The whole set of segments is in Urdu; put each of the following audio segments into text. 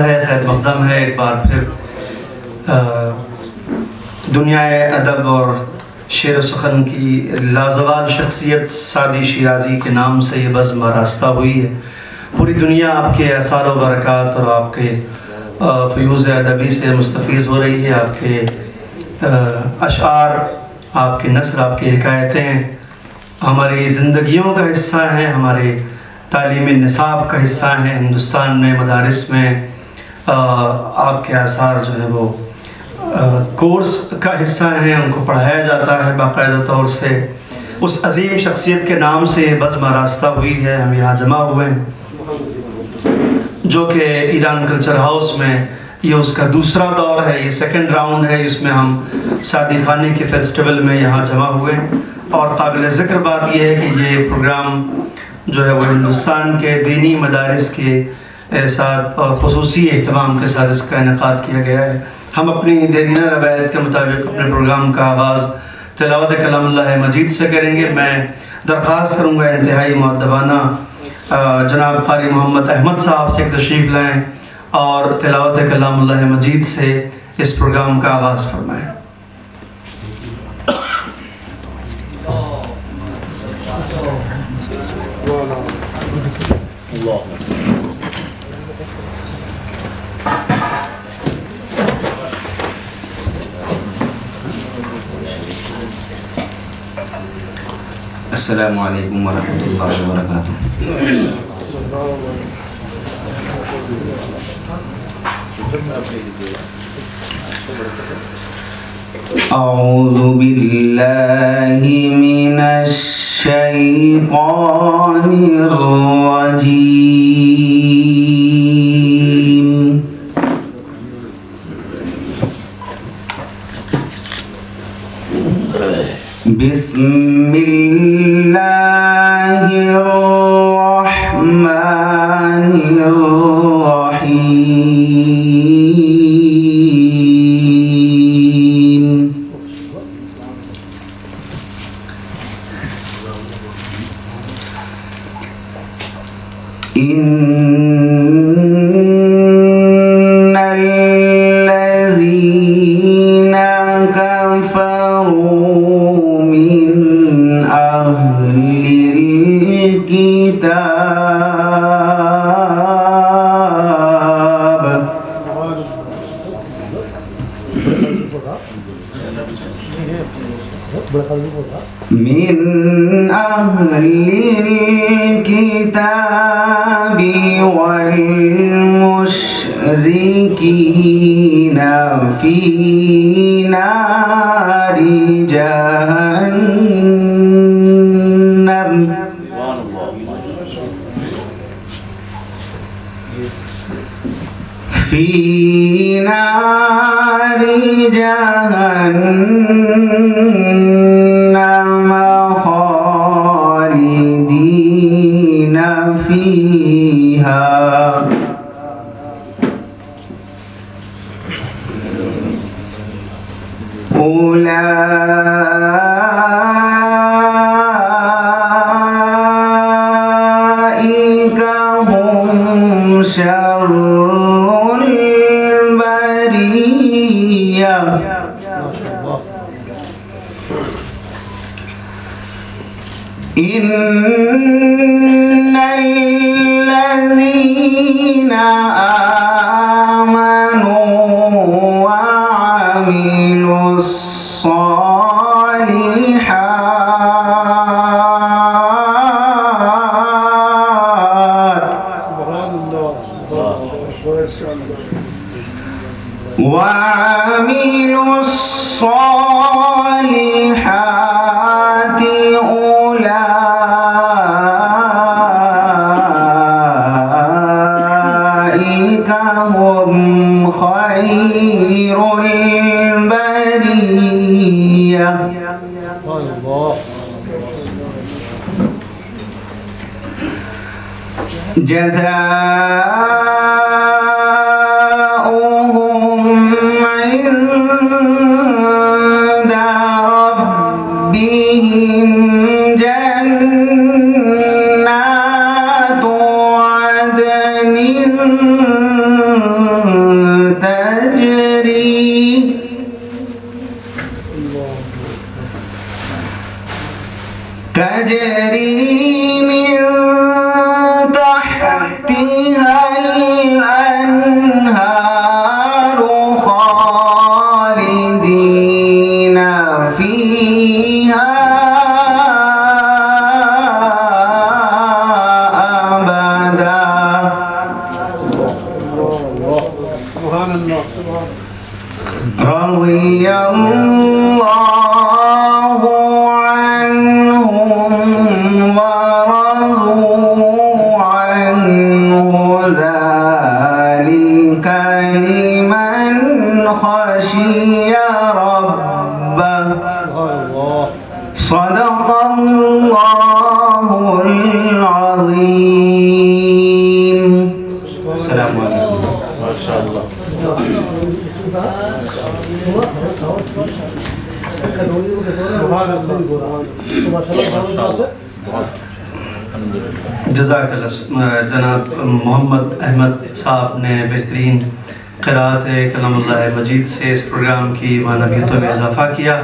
ہے، خیر مقدم ہے ایک بار پھر دنیا ادب اور شعر و سخن کی لازوال شخصیت سعدی شیرازی کے نام سے یہ بزم آراستہ ہوئی ہے۔ پوری دنیا آپ کے آثار و برکات اور آپ کے فیوز ادبی سے مستفیض ہو رہی ہے۔ آپ کے اشعار، آپ کے نثر، آپ کی حکایتیں ہماری زندگیوں کا حصہ ہیں، ہمارے تعلیمی نصاب کا حصہ ہیں۔ ہندوستان میں مدارس میں آپ کے آثار جو ہیں وہ کورس کا حصہ ہیں، ان کو پڑھایا جاتا ہے باقاعدہ طور سے۔ اس عظیم شخصیت کے نام سے یہ بزم آراستہ ہوئی ہے۔ ہم یہاں جمع ہوئے ہیں جو کہ ایران کلچر ہاؤس میں یہ اس کا دوسرا دور ہے، یہ سیکنڈ راؤنڈ ہے، اس میں ہم سعدی خانی کے فیسٹیول میں یہاں جمع ہوئے ہیں۔ اور قابل ذکر بات یہ ہے کہ یہ پروگرام جو ہے وہ ہندوستان کے دینی مدارس کے ساتھ اور خصوصی اہتمام کے ساتھ اس کا انعقاد کیا گیا ہے۔ ہم اپنی دیرینہ روایت کے مطابق اپنے پروگرام کا آغاز تلاوت کلام اللہ مجید سے کریں گے۔ میں درخواست کروں گا انتہائی مؤدبانہ جناب قاری محمد احمد صاحب سے تشریف لائیں اور تلاوت کلام اللہ مجید سے اس پروگرام کا آغاز فرمائیں۔ السلام علیکم ورحمۃ اللہ وبرکاتہ۔ اعوذ باللہ من الشیطان الرجیم۔ بسم اللہ الرحمن الرحیم۔ ان الذین کفروا من اہل الکتاب والمشرکین فی نار جہنم فی نار جہنم خالدین فیہا اولئک هم شر البریہ۔ ان الذین آمنوا وعملوا الصالحات اولئک هم خیر البریہ۔ جزاؤہم عند ربهم جنات عدن رضي الله عنهم ورضوا عنه ذلك لمن خشي ربه صدق الله العظيم. السلام عليكم. ما شاء الله. جزاک اللہ. جناب محمد احمد صاحب نے بہترین قرأت کلام اللہ مجید سے اس پروگرام کی معنویتوں میں اضافہ کیا.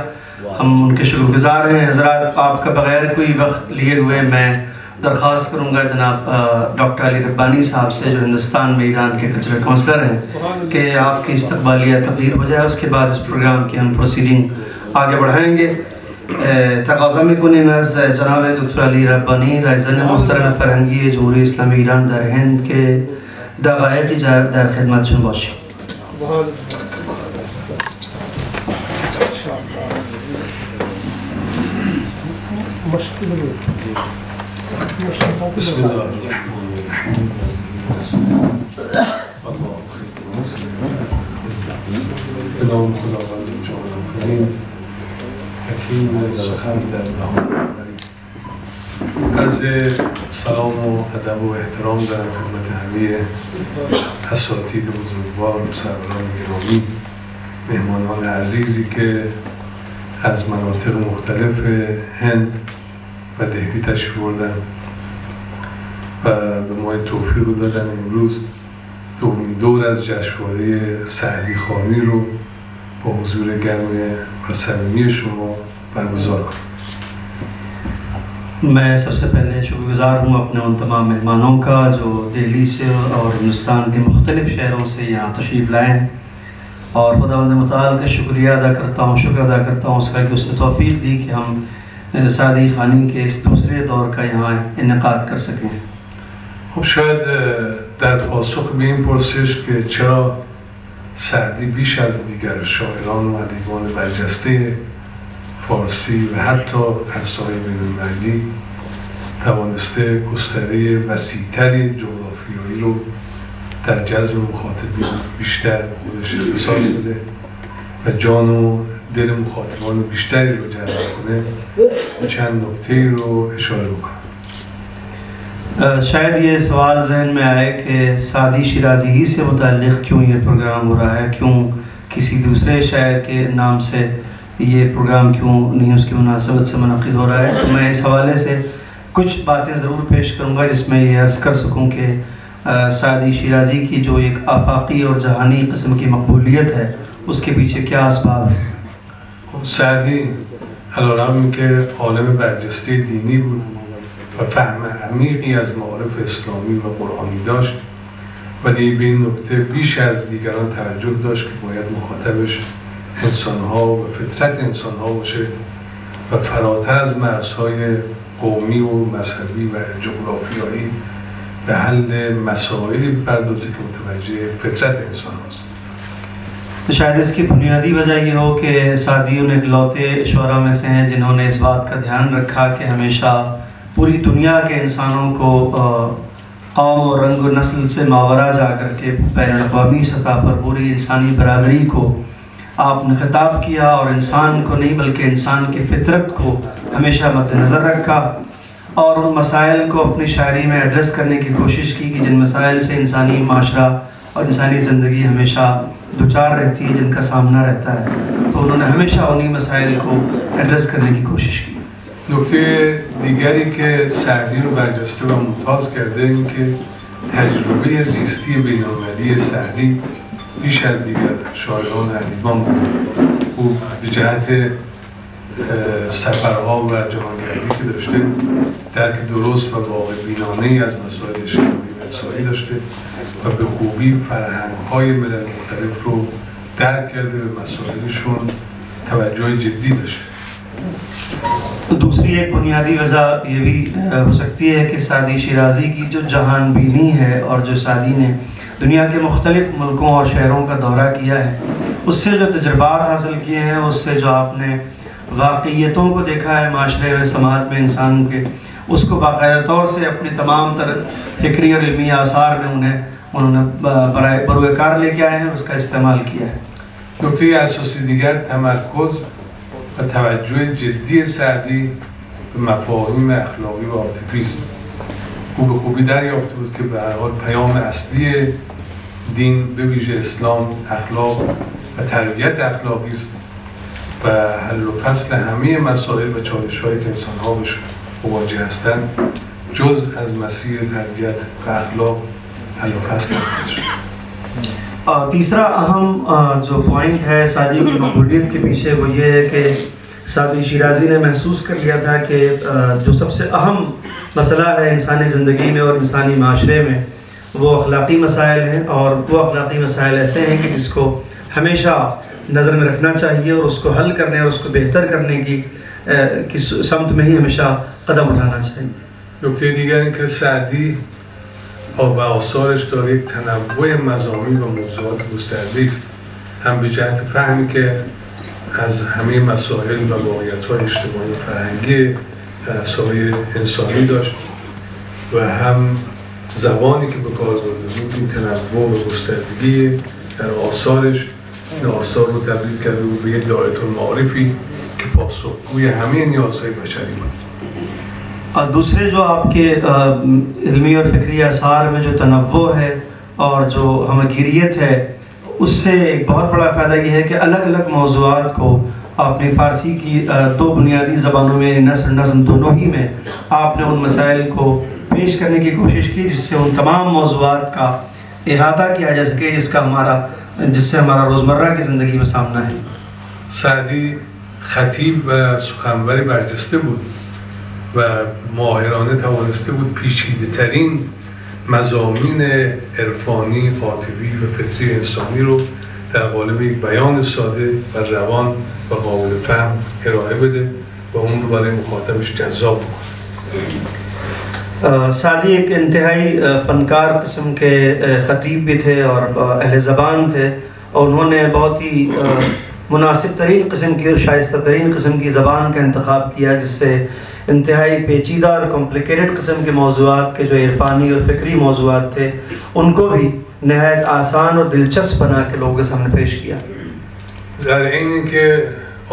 ہم ان کے شکر گزار ہیں. حضرات آپ کا بغیر کوئی وقت لیے ہوئے میں درخواست کروں گا جناب ڈاکٹر علی ربانی صاحب سے، جو ہندوستان میں ایران کے کلچرل کونسلر ہیں، کہ آپ کی استقبالیہ تقریر ہو جائے. اس کے بعد اس پروگرام کی ہم پروسیڈنگ آگے بڑھائیں گے. تقاضا میکنیم از جناب دکتر علی ربانی رایزن محترم فرهنگی جمهوری اسلامی ایران در هند که دقایقی در خدمتشون باشیم. بسم الله الرحمن الرحيم. به نام خداوند جهان آفرین، حکیم دلخند در بهار آفرین. عرض سلام و ادب و احترام دارم خدمت همه اساتید بزرگوار و سروران گرامی، مهمانان عزیزی که از مناطق مختلف هند و دهلی تشریف بردن و به ما توفیق رو دادن امروز دومین دور از جشنواره سعدی خوانی رو با حضور گرم و صمیمی شما برگزار کنیم. میں سب سے پہلے شکر گزار ہوں اپنے ان تمام مہمانوں کا جو دہلی سے اور ہندوستان کے مختلف شہروں سے یہاں تشریف لائے ہیں، اور خداوند متعال کا شکریہ ادا کرتا ہوں، شکر ادا کرتا ہوں اس کا کہ اس نے توفیق دی کہ ہم سعدی خوانی کے اس دوسرے دور کا یہاں انعقاد کر سکیں. خب شاید در پاسخ به این پرسش که چرا سعدی بیش از دیگر شاعران و ادیبان برجسته فارسی و حتی عرصه‌های بین‌المللی توانسته گستره وسیع‌تری جغرافیایی رو در جذب مخاطبین بیشتر خودش اختصاص بده و جان و دل مخاطبان بیشتری رو جلب کنه، چند نکته‌ای رو اشاره بکنم. شاید یہ سوال ذہن میں آئے کہ سعدی شیرازی ہی سے متعلق کیوں یہ پروگرام ہو رہا ہے، کیوں کسی دوسرے شاعر کے نام سے یہ پروگرام کیوں نہیں اس کی مناسبت سے منعقد ہو رہا ہے. تو میں اس حوالے سے کچھ باتیں ضرور پیش کروں گا جس میں یہ عرض کر سکوں کہ سعدی شیرازی کی جو ایک آفاقی اور جہانی قسم کی مقبولیت ہے اس کے پیچھے کیا اسباب ہیں. سعدی علیرغم که عالم برجسته دینی بود و فهم عمیقی از معارف اسلامی و قرآنی داشت، ولی به این نکته بیش از دیگران توجه داشت که باید مخاطبش انسان‌ها و فطرت انسان‌ها باشه و فراتر از مرزهای قومی و مذهبی و جغرافیایی به حل مسائلی بپردازه که متوجه فطرت انسان هست. شاید اس کی بنیادی وجہ یہ ہو کہ سعدی ان اکلوتے شعراء میں سے ہیں جنہوں نے اس بات کا دھیان رکھا کہ ہمیشہ پوری دنیا کے انسانوں کو قوم و رنگ و نسل سے ماورا جا کر کے بین الاقوامی سطح پر پوری انسانی برادری کو آپ نے خطاب کیا، اور انسان کو نہیں بلکہ انسان کی فطرت کو ہمیشہ مد نظر رکھا، اور ان مسائل کو اپنی شاعری میں ایڈریس کرنے کی کوشش کی کہ جن مسائل سے انسانی معاشرہ اور انسانی زندگی ہمیشہ دوچار رہتی ہے، جن کا سامنا رہتا ہے. تو انہوں نے ہمیشہ انہی مسائل کو ایڈریس کرنے کی کوشش کی. نکته دیگری که سعدی رو برجسته و ممتاز کرده این که تجربه زیستی بین‌المللی سعدی بیش از دیگر شاعران و ادیبان بود. او به جهت سفرها و جهانگردی که داشته درک درست و واقع بینانه‌ای از مسائل اجتماعی و انسانی داشته و به خوبی فرهنگ‌های ملل مختلف رو درک کرده و مسائلشون توجه جدی داشته. دوسری ایک بنیادی وجہ یہ بھی ہو سکتی ہے کہ سعدی شیرازی کی جو جہان بینی ہے اور جو سعدی نے دنیا کے مختلف ملکوں اور شہروں کا دورہ کیا ہے، اس سے جو تجربات حاصل کیے ہیں، اس سے جو آپ نے واقعیتوں کو دیکھا ہے معاشرے میں، سماج میں انسان کے، اس کو باقاعدہ طور سے اپنی تمام تر فکری اور علمی آثار میں انہوں نے برائے بروئے کار لے کے آئے ہیں، اس کا استعمال کیا ہے۔ نکته اساسی دیگر تمرکز و توجه جدی سعدی به مفاهیم اخلاقی و عاطفی است. او به خوبی دریافته بود که به هر حال پیام اصلی دین به ویژه اسلام اخلاق و تربیت اخلاقی است و حل و فصل همه مسائل و چالش‌هایی که انسان‌ها بهش مواجه هستند جز از مسیر تربیت و اخلاق حل و فصل نخواهد شد. تیسرا اہم جو پوائنٹ ہے سعدی کی مقبولیت کے پیچھے وہ یہ ہے کہ سعدی شیرازی نے محسوس کر لیا تھا کہ جو سب سے اہم مسئلہ ہے انسانی زندگی میں اور انسانی معاشرے میں وہ اخلاقی مسائل ہیں، اور وہ اخلاقی مسائل ایسے ہیں کہ جس کو ہمیشہ نظر میں رکھنا چاہیے اور اس کو حل کرنے اور اس کو بہتر کرنے کی سمت میں ہی ہمیشہ قدم اٹھانا چاہیے۔ نکته دیگر این که سعدی و آثارش داره یک تنوع مضامین و موضوعات گسترده است، هم به جهت فهمی که از همه مسائل و واقعیت‌های اجتماعی و فرهنگی مسائل انسانی داشت و هم زبانی که به کار برده بود این تنوع و گستردگی در آثارش این آثار رو تبدیل کرده بود به یک دایره المعارفی که پاسخگوی همه نیازهای بشری بود. اور دوسرے جو آپ کے علمی اور فکری اثار میں جو تنوع ہے اور جو ہمگیریت ہے، اس سے ایک بہت بڑا فائدہ یہ ہے کہ الگ الگ موضوعات کو آپ نے فارسی کی دو بنیادی زبانوں میں نثر نظم دونوں ہی میں آپ نے ان مسائل کو پیش کرنے کی کوشش کی جس سے ان تمام موضوعات کا احاطہ کیا جا سکے جس سے ہمارا روزمرہ کی زندگی میں سامنا ہے۔ سعدی خطیب و سخنور برجسته بود و ماهرانه توانسته بود پیچیده ترین مضامین عرفانی، عاطفی و فطری انسانی رو در قالب یک بیان ساده و روان و قابل فهم ارائه بده و اون رو برای مخاطبش جذاب بکنه. سعدی ایک انتہائی فنکار قسم کے خطیب بھی تھے اور اہل زبان تھے، اور انہوں نے بہت ہی مناسب ترین قسم کی اور شائستہ ترین قسم کی زبان کا انتخاب کیا جس سے انتہائی پیچیدہ اور کمپلیکیٹڈ قسم کے موضوعات کے جو عرفانی اور فکری موضوعات تھے ان کو بھی نہایت آسان اور دلچسپ بنا کے لوگوں کے سامنے پیش کیا۔ در عین اینکه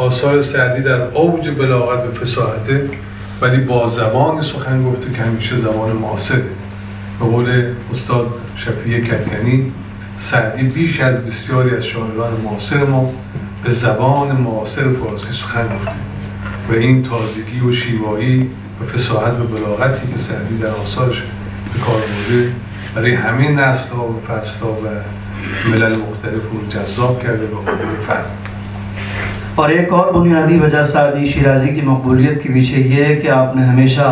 آثار سعدی در اوج بلاغت و فصاحته ولی با زبان سخن گفته که همیشه زبان معاصره. به قول استاد شفیع کدکنی سعدی بیش از بسیاری از شاعران معاصر ما به زبان معاصر فارسی سخن گفته و این تازگی و شیوایی و فصاحت و بلاغتی که سعدی در آثارش به کار برده برای همه نسل‌ها و فصل‌ها و ملل مختلف رو جذاب کرده و قابل فهم. اور ایک اور بنیادی وجہ سعدی شیرازی کی مقبولیت کے پیچھے یہ ہے کہ آپ نے ہمیشہ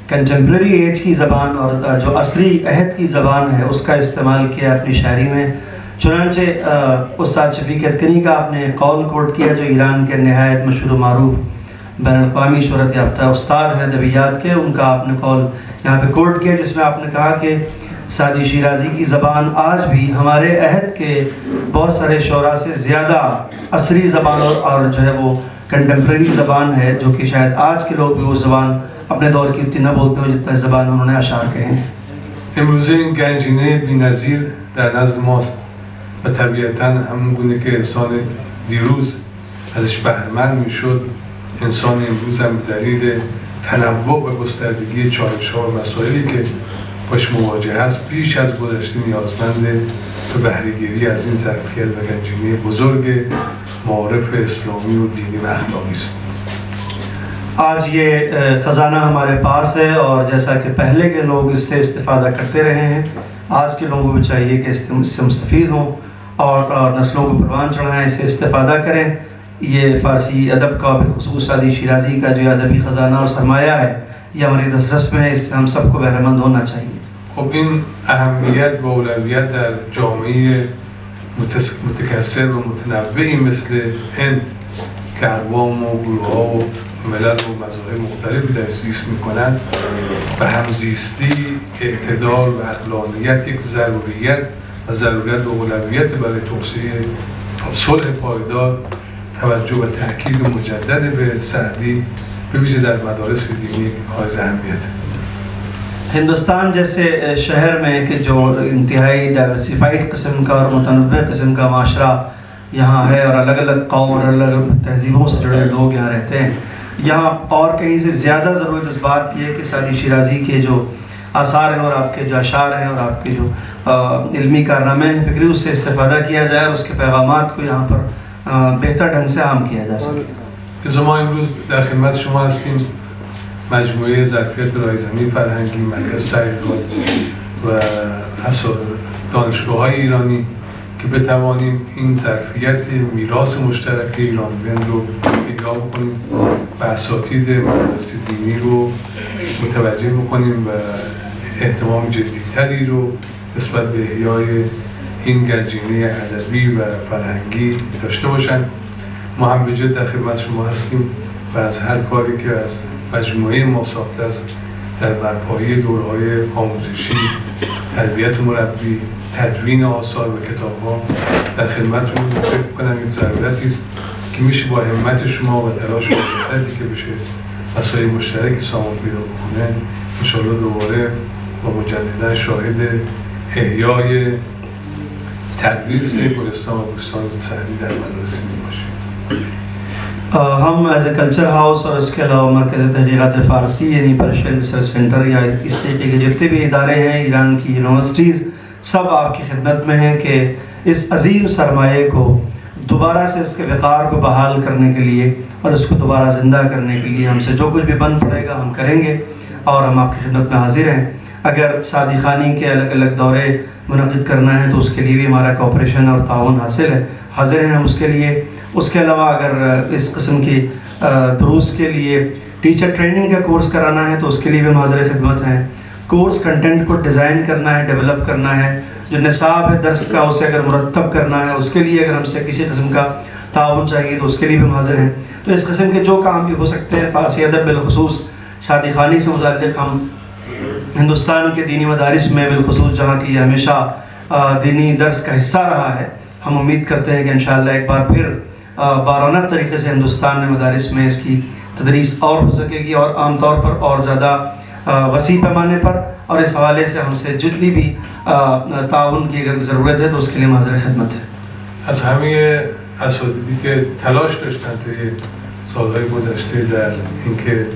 کنٹمپریری ایج کی زبان اور جو عصری عہد کی زبان ہے اس کا استعمال کیا اپنی شاعری میں۔ چنانچہ استاد شفیع کدکنی کا آپ نے قول کوٹ کیا جو ایران کے نہایت مشہور و معروف بین الاقوامی شہرت یافتہ استاد ہیں ادبیات کے، ان کا آپ نے قول یہاں پہ کوٹ کیا جس میں آپ نے کہا کہ سعدی شیرازی کی زبان آج بھی ہمارے عہد کے بہت سارے شعراء سے زیادہ عصری زبان اور جو ہے وہ کنٹمپریری زبان ہے، جو کہ شاید آج کے لوگ بھی وہ زبان اپنے دور کی اتنی نہ بولتے ہوں جتنا زبان انہوں نے اشعار کہے ہیں۔ امروزه این گنجینه بی‌نظیر در نزد ماست و طبیعتاً همون گونه که انسان دیروز ازش بهره‌مند میشد، انسان امروز هم دلیل تنوع و گستردگی چالش‌ها و مسائلی که باش مواجه است بیش از گذشته نیازمند به بهره‌گیری از این ظرفیت و گنجینه بزرگ معارف اسلامی و دینی و اخلاقی است. آج یہ خزانہ ہمارے پاس ہے اور جیسا کہ پہلے کے لوگ اس سے استفادہ کرتے رہے ہیں، آج کے لوگوں کو چاہیے کہ اس سے مستفید ہوں اور نسلوں کو پروان چڑھائیں، اس سے استفادہ کریں۔ یہ فارسی ادب کا بالخصوص سعدی شیرازی کا جو ادبی خزانہ اور سرمایہ ہے یہ ہماری دسترس میں ہے، اس سے ہم سب کو بہرہ مند ہونا چاہیے۔ خب این اهمیت و اولویت در جامعه متکثر و متنوعی مثل هند که اقوام و گروه‌ها و ملل و مذاهب مختلفی در زیست میکنند و همزیستی، اعتدال و عقلانیت یک ضروریت و ضرورت و اولویت برای توسعه صلح پایدار توجه و تأکید مجدد به سعدی به ویژه در مدارس دینی حائز اهمیت. ہندوستان جیسے شہر میں کہ جو انتہائی ڈائیورسیفائڈ قسم کا اور متنوع قسم کا معاشرہ یہاں ہے اور الگ الگ قوم اور الگ الگ تہذیبوں سے جڑے لوگ یہاں رہتے ہیں، یہاں اور کہیں سے زیادہ ضرورت اس بات کی ہے کہ سعدی شیرازی کے جو آثار ہیں اور آپ کے جو اشعار ہیں اور آپ کے جو علمی کارنامے ہیں فکری، اس سے استفادہ کیا جائے اور اس کے پیغامات کو یہاں پر بہتر ڈھنگ سے عام کیا جا سکے. ما امروز در خدمت شما هستیم. مجموعه ظرفیت رایزنی فرهنگی، مرکز تحقیقات و دانشگاه‌های ایرانی که بتوانیم این ظرفیت میراث مشترک ایرانیان رو احیا بکنیم و اساتید مدارس دینی رو متوجه بکنیم و اهتمام جدی‌تری رو نسبت به احیای این گنجینه ادبی و فرهنگی داشته باشند. ما هم به جد در خدمت شما هستیم و از هر کاری که از مجموعه ما ساخته است در برپایی دوره‌های آموزشی، تربیت مربی، تدوین آثار و کتاب‌ها در خدمتتون فکر کنم این ضرورتی است که میشه با همت شما و تلاش و جدتی که بشه مسائل مشترکی سامان پیدا بکنه انشاءالله دوباره و مجددا شاهد احیای تدریس گلستان و بوستان سعدی در مدارس دینی باشیم. ہم ایز اے کلچر ہاؤس اور اس کے علاوہ مرکز تحقیقات فارسی یعنی پرشین ریسرچ سینٹر یا اس طریقے کے جتنے بھی ادارے ہیں ایران کی یونیورسٹیز سب آپ کی خدمت میں ہیں کہ اس عظیم سرمایہ کو دوبارہ سے اس کے وقار کو بحال کرنے کے لیے اور اس کو دوبارہ زندہ کرنے کے لیے ہم سے جو کچھ بھی بن پڑے گا ہم کریں گے اور ہم آپ کی خدمت میں حاضر ہیں. اگر سعدی خانی کے الگ الگ دورے منعقد کرنا ہے تو اس کے لیے بھی ہمارا کوآپریشن اور تعاون حاضر ہیں ہم اس کے لیے. اس کے علاوہ اگر اس قسم کی دروس کے لیے ٹیچر ٹریننگ کا کورس کرانا ہے تو اس کے لیے بھی ہم حاضر خدمت ہیں. کورس کنٹینٹ کو ڈیزائن کرنا ہے، ڈیولپ کرنا ہے، جو نصاب ہے درس کا اسے اگر مرتب کرنا ہے اس کے لیے اگر ہم سے کسی قسم کا تعاون چاہیے تو اس کے لیے بھی ہم حاضر ہیں. تو اس قسم کے جو کام بھی ہو سکتے ہیں فارسی ادب بالخصوص سعدی خانی سے متعلق ہم ہندوستان کے دینی مدارس میں بالخصوص جہاں کی یہ ہمیشہ دینی درس کا حصہ رہا ہے، ہم امید کرتے ہیں کہ انشاءاللہ ایک بار پھر بارونق طریقے سے ہندوستان میں مدارس میں اس کی تدریس اور ہو سکے گی اور عام طور پر اور زیادہ وسیع پیمانے پر. اور اس حوالے سے ہم سے جتنی بھی تعاون کی اگر ضرورت ہے تو اس کے لیے حاضر خدمت ہے. از همه اساتیدی که تلاش داشتن طی سالهای گذشته در اینکه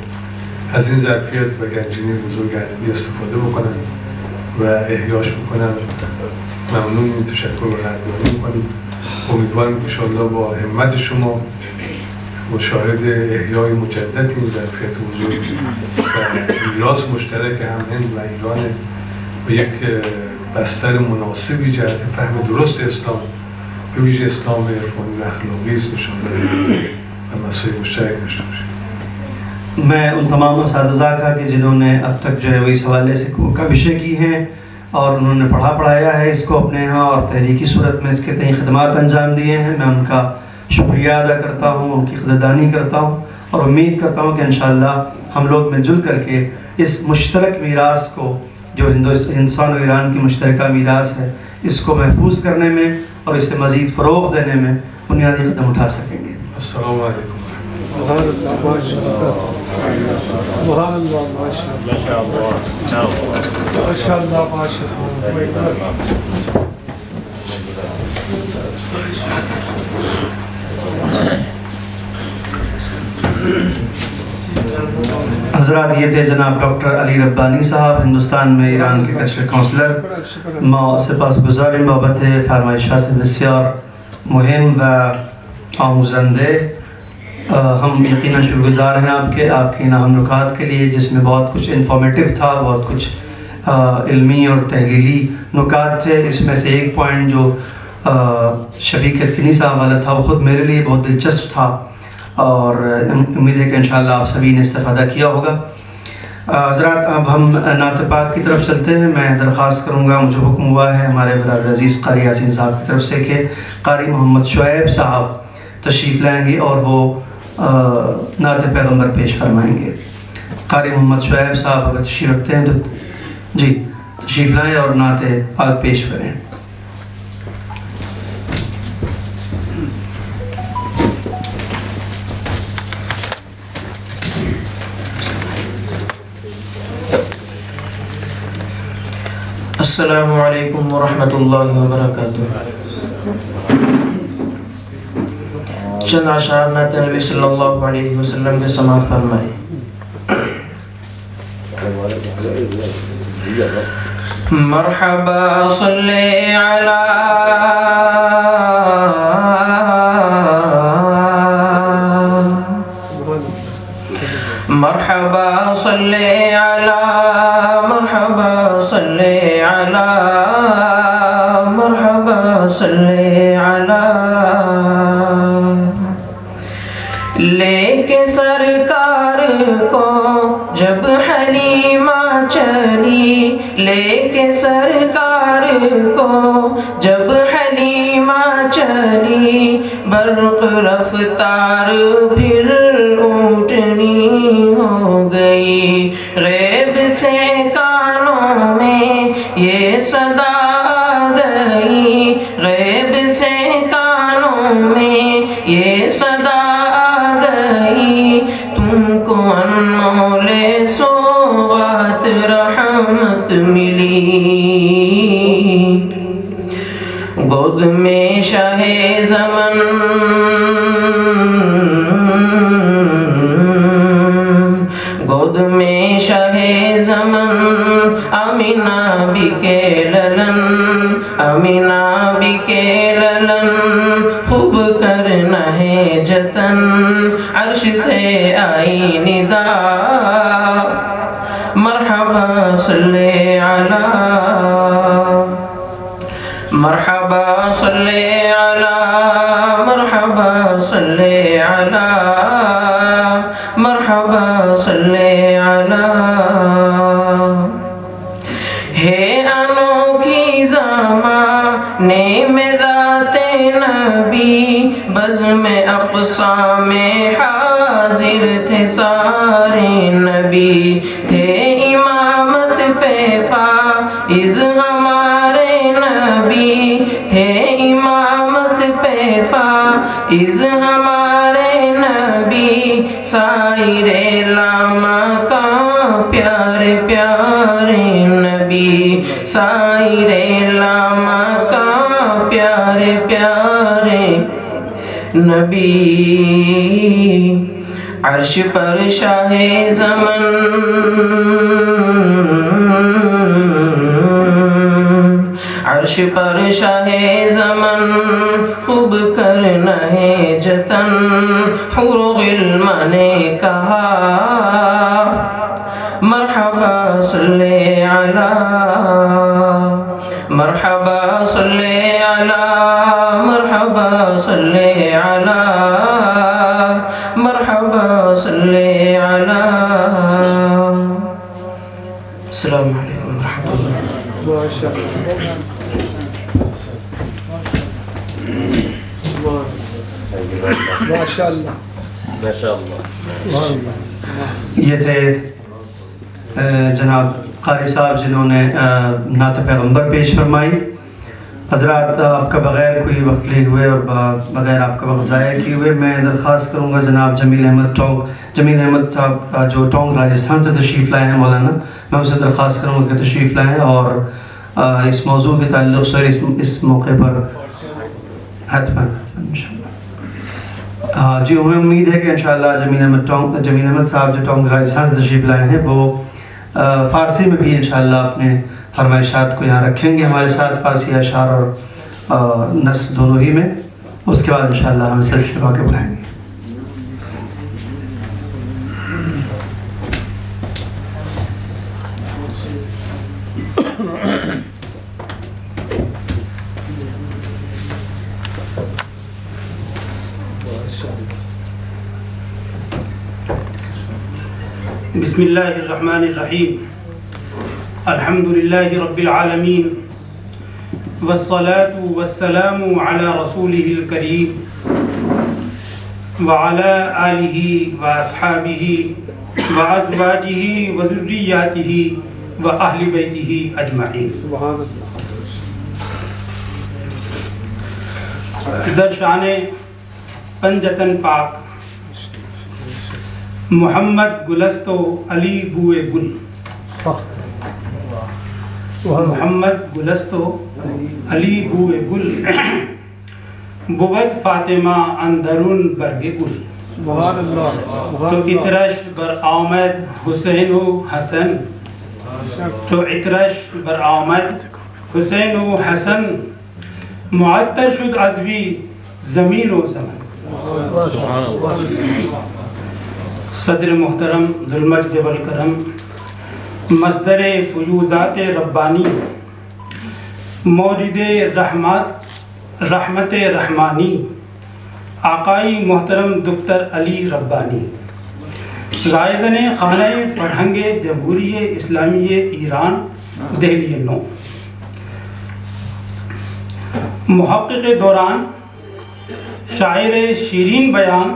از این ظرفیت و گنجینه بزرگ ادبی استفاده بکنن و احیاش بکنن ممنون این تشکر و قدردانی می‌کنیم. امیدوارم که انشاءالله با همت شما مشاهد احیای مجدد این ظرفیت بزرگ و میراث مشترک هم هند و ایران و یک بستر مناسبی جهت فهم درست اسلام به ویژه اسلام عرفانی و اخلاقی است انشاءالله و مسائل مشترک داشته باشیم. میں ان تمام اساتذہ کا کہ جنہوں نے اب تک جو ہے وہ اس حوالے سے کوششیں کی ہیں اور انہوں نے پڑھایا ہے اس کو اپنے ہاں اور تحریکی صورت میں اس کے تئیں خدمات انجام دیے ہیں، میں ان کا شکریہ ادا کرتا ہوں، ان کی قدردانی کرتا ہوں اور امید کرتا ہوں کہ انشاءاللہ ہم لوگ مل جل کر کے اس مشترک میراث کو جو ہندوستان و ایران کی مشترکہ میراث ہے اس کو محفوظ کرنے میں اور اسے مزید فروغ دینے میں بنیادی قدم اٹھا سکیں گے. السلام علیکم. حضرات یہ تھے جناب ڈاکٹر علی ربانی صاحب، ہندوستان میں ایران کے کلچرل کونسلر. ما سپاس گزاریم بابت فرمایشات بسیار مهم و آموزنده. ہم یقیناً شکر گزار ہیں آپ کے ان اہم نکات کے لیے جس میں بہت کچھ انفارمیٹیو تھا، بہت کچھ علمی اور تحلیلی نکات تھے. اس میں سے ایک پوائنٹ جو شفیق کنی صاحب والا تھا وہ خود میرے لیے بہت دلچسپ تھا اور امید ہے کہ انشاءاللہ آپ سبھی نے استفادہ کیا ہوگا. حضرات اب ہم نعت پاک کی طرف چلتے ہیں. میں درخواست کروں گا، مجھے حکم ہوا ہے ہمارے برادر عزیز قاری یاسین صاحب کی طرف سے کہ قاری محمد شعیب صاحب تشریف لائیں گے اور وہ نعت پیغمبر پیش فرمائیں گے. قاری محمد شعیب صاحب اگر تشریف رکھتے ہیں تو جی تشریف لائیں اور نعت پاک پیش کریں. السلام علیکم ورحمۃ اللہ وبرکاتہ. چند اشعار نعت نبی صلی اللہ علیہ وسلم کے سماعت فرمائے. مرحبا صلی علی مرحبا صلی علی مرحبا صلی علی مرحبا صلی علی. لے کے سرکار کو جب حلیمہ چلی, لے کے سرکار کو جب حلیمہ چلی, برق رفتار پھر اونٹنی ہو گئی. غیب سے کانوں میں یہ صدا آ گئی, غیب سے کانوں میں یہ صدا آ گئی. تم کو انمول سوغات رحمت ملی, گود میں شاہ زمن گود میں شاہ زمن آمینہ بھی کے للن آمینہ بھی کے للن. خوب کرنا ہے جتن عرش سے آئی ندا, مرحبا صلی علی مرحبا صلی علی مرحبا صلی علی مرحبا صلی علی. ہے انوکھی زمانے میں ذات نبی, بزم اقصا میں حاضر تھے سارے نبی. تھے امامت پہ فائز ہمارے نبی, تھے امامت پہ فائز ہمارے نبی. سائر لاما کا پیارے پیارے نبی, سائر لاما کا پیارے پیارے نبی. عرش پر شاہ زمن عرش پر شاہ زمن خوب کرنا ہے جتن. حور غلم نے کہا مرحبا صلی علی مرحبا صلی علی مرحبا صلی علی مرحبا صلی علی. السلام علیکم ورحمۃ اللہ. یہ تھے جناب قاری صاحب جنہوں نے نعت پیغمبر پیش فرمائی. حضرات آپ کا بغیر کوئی وقت لیے ہوئے اور بغیر آپ کا وقت ضائع کیے ہوئے میں درخواست کروں گا جناب جمیل احمد صاحب جو ٹونگ راجستھان سے تشریف لائے ہیں مولانا, میں ان سے درخواست کروں گا کہ تشریف لائیں اور اس موضوع کے تعلق سے اس موقع پر جی ہمیں امید ہے کہ انشاءاللہ جمیل احمد صاحب جو ٹونگ راجستھان سے تشریف لائے ہیں وہ فارسی میں بھی انشاءاللہ اپنے فرمائشات کو یہاں رکھیں گے ہمارے ساتھ, فارسی اشعار اور نثر دونوں ہی میں. اس کے بعد انشاءاللہ ہم اسے شروع کے بلائیں گے. بسم اللہ الرحمن الرحیم. الحمد للہ رب العالمین والصلاة والسلام علی رسولہ الکریم وعلی آلہ واصحابہ وازواجہ وذریاتہ واہل بیتہ اجمعین. در شان پنجتن پاک محمد گلستو علی بوئے گل محمد گلستو علی بوئے گل بود فاطمہ اندرون برگ گل تو اترش بر آمد حسین و حسن تو اترش بر آمد حسین و حسن معطر شد ازوی زمین و زمن. صدر محترم ذوالمجد والکرم مصدر فیوزات ربانی مورد رحمت رحمانی آقائی محترم دکتر علی ربانی رائزن خانہ فرہنگ جمہوری اسلامی ایران دہلی 9 محقق دوران شاعر شیرین بیان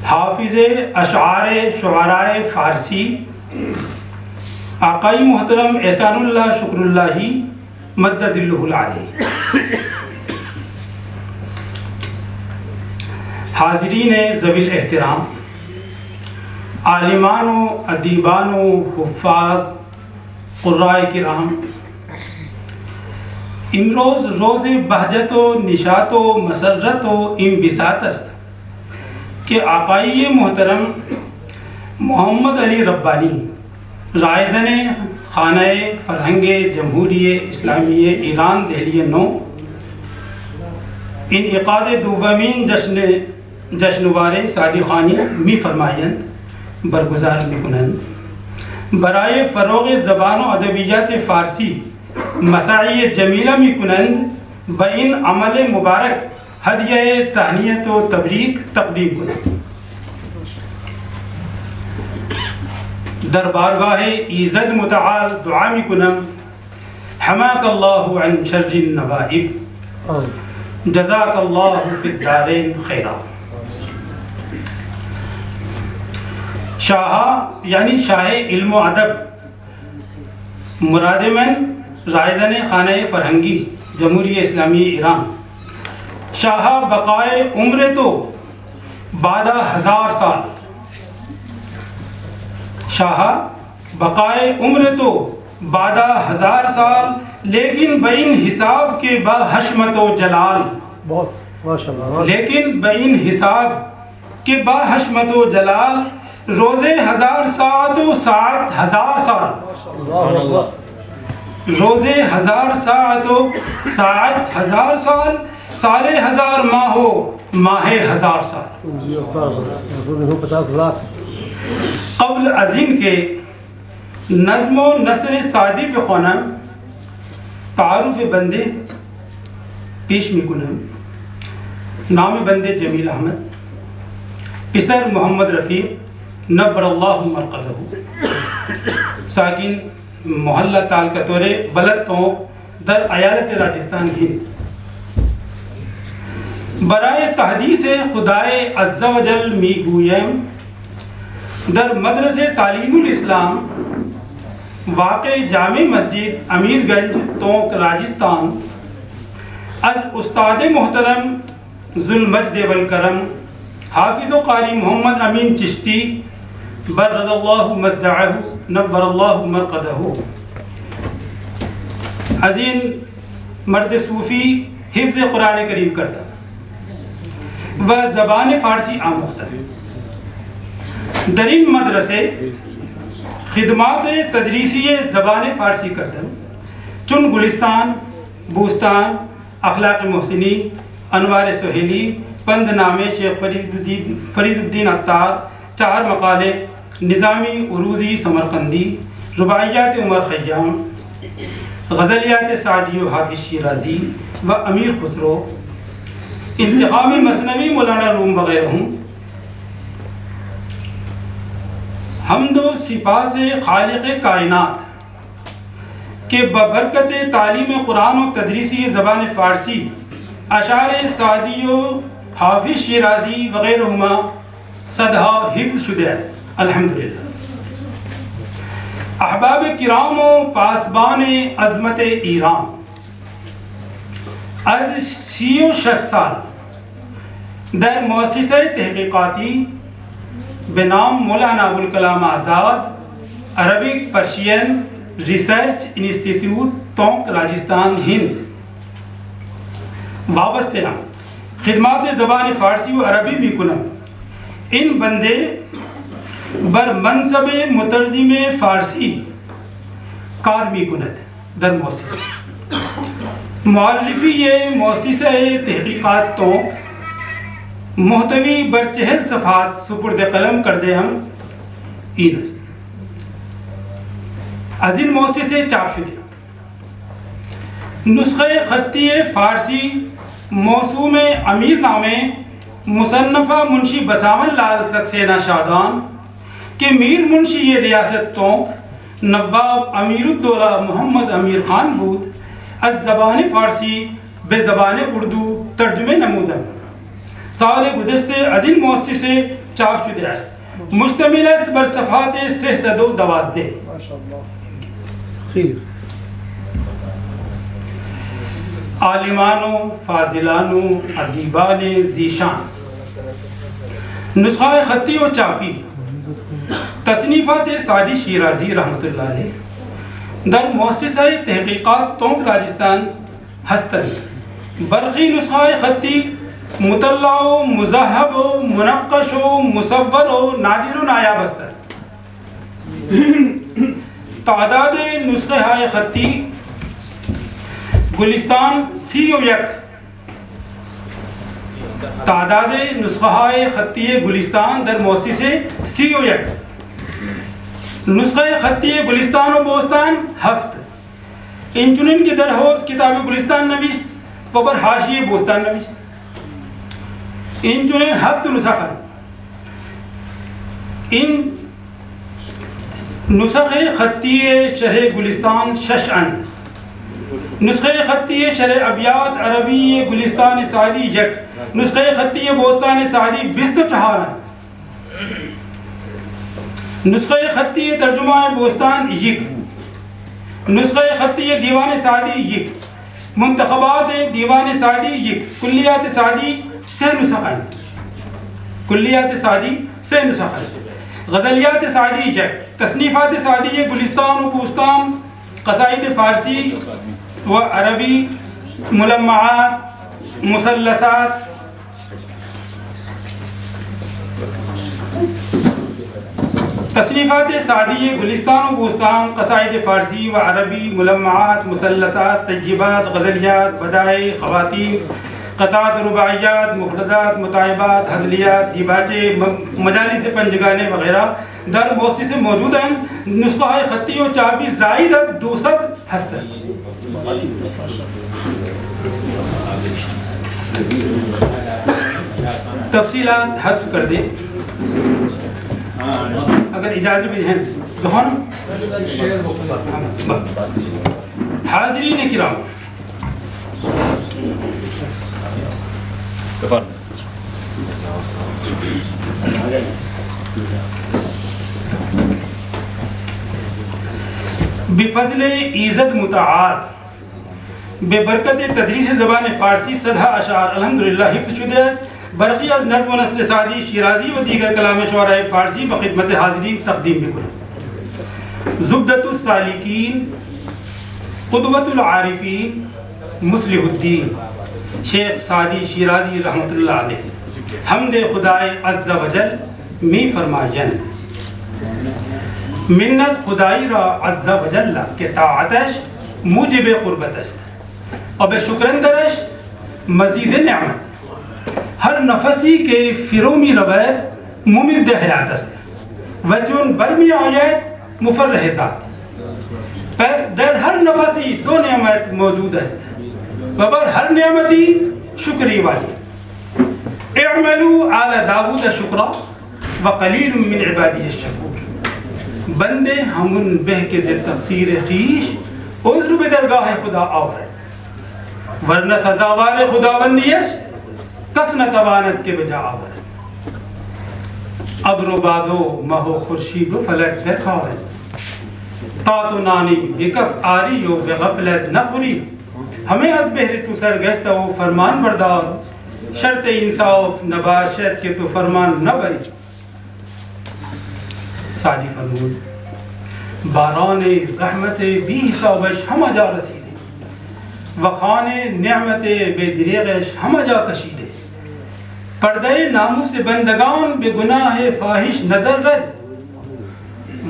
حافظ اشعار شعراء فارسی آقائی محترم احسان اللہ شکر اللہ مد ذلہ العالی. حاضرین ذوی الاحترام، عالمان و ادیبان و حفاظ قراء کرام، امروز روز بہجت و نشاط و مسرت و انبساط است کہ آقائی محترم محمد علی ربانی رائزن خانہ فرہنگ جمہوری اسلامی ایران دہلی 9 انعقاد دومین جشنوار صادقانی می فرمایند برگزار میکنند برائے فروغ زبان و ادبیات فارسی مساعی جمیلہ میکنند و این عمل مبارک ہدیہ تہنیت و تبریک تقدیم کنند. در بارگاہ ایزد متعال دعا میکنم حماک اللہ عن شر النوائب جزاک اللہ فی الدارین خیرا. شاہ یعنی شاہ علم و ادب مراد من رائزن خانہ فرہنگی جمہوری اسلامی ایران شاہ بقائے عمر تو بعد 1000 سال. شاہ بقائے عمر تو بعد 1000 سال لیکن بین حساب کے با حشمت و جلال. لیکن بین حساب کے با حشمت و جلال روزے 1000 ساعت و ساعت 1000 سال. روزے 1000 ساعت و ساعت 1000 سال سال 1000 ماہ و ماہ 1000 سال. قبل از این که نظم و نثر سعدی بخوانم تعارف بنده پیش میکنم. نام بنده جمیل احمد، پسر محمد رفیق نبر اللہ مرقدہ، ساکن محلہ تالکتور بلد تو در ایالت راجستان ہند. برائے تحدیث خدای عز و جل می گویم در مدرسہ تعلیم الاسلام واقع جامع مسجد امیر گنج تونک راجستان از استاد محترم ذوالمجد والکرم حافظ و قاری محمد امین چشتی برد اللہ مزدعہ نور اللہ مرقدہ عظیم مرد صوفی حفظ قرآن کریم کرتا و زبان فارسی آموختہ. در این مدرسے خدمات تدریسی زبان فارسی کردن چون گلستان، بوستان، اخلاق محسنی، انوار سہیلی، پند نامے شیخ فرید الدین عطار، 4 مقالے، نظامی عروضی سمرقندی، رباعیات عمر خیام، غزلیات سعدی و حافظ شیرازی و امیر خسرو، انتخامی مثنوی مولانا روم وغیرہ ہوں. حمد و سپاس خالق کائنات کہ ببرکت تعلیم قرآن و تدریسی زبان فارسی اشعار سعدی و حافظ شیرازی وغیرہ ہما صدہا حفظ شدہ است الحمدللہ. احباب کرام و پاسبان عظمت ایران، از 36 سال در مؤسسہ تحقیقاتی به نام Maulana Abul Kalam Azad Arabic Persian research institute Tonk Rajasthan Hind وابستہ خدمات زبان فارسی و عربی بھی کنم ان بندے بر منصب مترجم فارسی کار بھی کند در موسیقی مؤلفی یہ مؤسسہ تحقیقات تو محتوی بر 40 صفحات سپرد قلم کردے ہم اینس از این مؤسسے چاپ شدے نسخہ خطی فارسی موسوم امیر نامے مصنفہ منشی بسامن لال سکسینہ شادان کہ میر منشی یہ ریاست تو نواب امیر الدولہ محمد امیر خان بود از زبان فارسی بے زبان اردو ترجمے نمودن سال گزشتے از این مؤسسے چاپ شدے است مشتمل است بر صفحات 312 عالمانو فاضلانو ادیبان ذیشان نسخہ خطی و چاپی تصنیفات سعدی شیرازی رحمۃ اللہ علیہ در مؤسسہ تحقیقات تونک راجستھان ہستن برقی نسخہ خطی مطلع و مذہب و منقش و مصور و نادر و نایاب استر تعداد نسخہ خطی گلستان 31 تعداد نسخہ خطی گلستان در مؤسسے 31 نسخہ خطی گلستان و بوستان 7 انچنین کی در حوض کتاب گلستان نوشت و بر حاشیہ بوستان نوشت انچنین 7 نسخہ ان نسخہ خطی شرح گلستان 6 نسخہ خطی شرح ابیات عربی گلستان سعدی 1 نسخہ خطی بوستان سعدی 24 نسخہ خطی ترجمہ بوستان 1 نسخہ خطی دیوان سعدی 1 منتخبات دیوان سعدی 1 کلیات سعدی 3 نسخہ کلیات سعدی 3 نسخہ غزلیات سعدی 1 تصنیفات سعدی گلستان و بوستان قصائد فارسی و عربی ملمعات مثلثات تصنیفات سعدی گلستان و بوستان قصائد فارسی و عربی ملمعات مثلثات طیبات غزلیات بدائع خواتین قطعات رباعیات مفردات مطایبات ہزلیات دیباچے مجالس پنجگانے وغیرہ در مؤسسے موجود ہیں نسخہ خطی و چاپی زائد 200 ہستن تفصیلات حذف کر دیں اگر اجازت بھی ہیں دہن حاضرین کرام بفضل ایزد متعال بے برکت تدریس زبان فارسی صدہ اشعار الحمدللہ حفظ شدہ برقی از نظم و نثر سعدی شیرازی و دیگر کلام شعراء فارسی بخدمت حاضرین تقدیم بکنم زبدۃ السالکین قدوۃ العارفین مصلح الدین شیخ سعدی شیرازی رحمۃ اللہ علیہ حمد خدائے عز و جل می فرمائن منت خدائی را عز و جل کے طاعتش موجب قربت است اور بے شکرن درش مزید نعمت ہر نفسی کے فرومی روایت ممد حیات است و چون برمی آیت مفرح ذات پس در ہر نفسی 2 نعمت موجود است و بر ہر نعمتی شکری واجب اعملوا آل داود شکرا و قلیل من عبادی الشکور بندے ہمن بہ کے ذر تقصیر خیش عذر بدرگاہ خدا آورد ورنہ سزاوار خدا بندیش کس نہ توانت کے بجا آورد ابر و بادو مہو خورشید و فلک بخواہد تات و نانی بکف آری و بغفلت نخوری ہمیں از بہر تو سرگشت و فرمان بردار شرط انصاف نباشت کہ تو فرمان نہ بری سعدی فرمود باران رحمت بی حسابش همه جا رسیده و خان نعمت بے دریغش همه جا کشیده. پردہ ناموس بندگان به گناه فاحش ندرد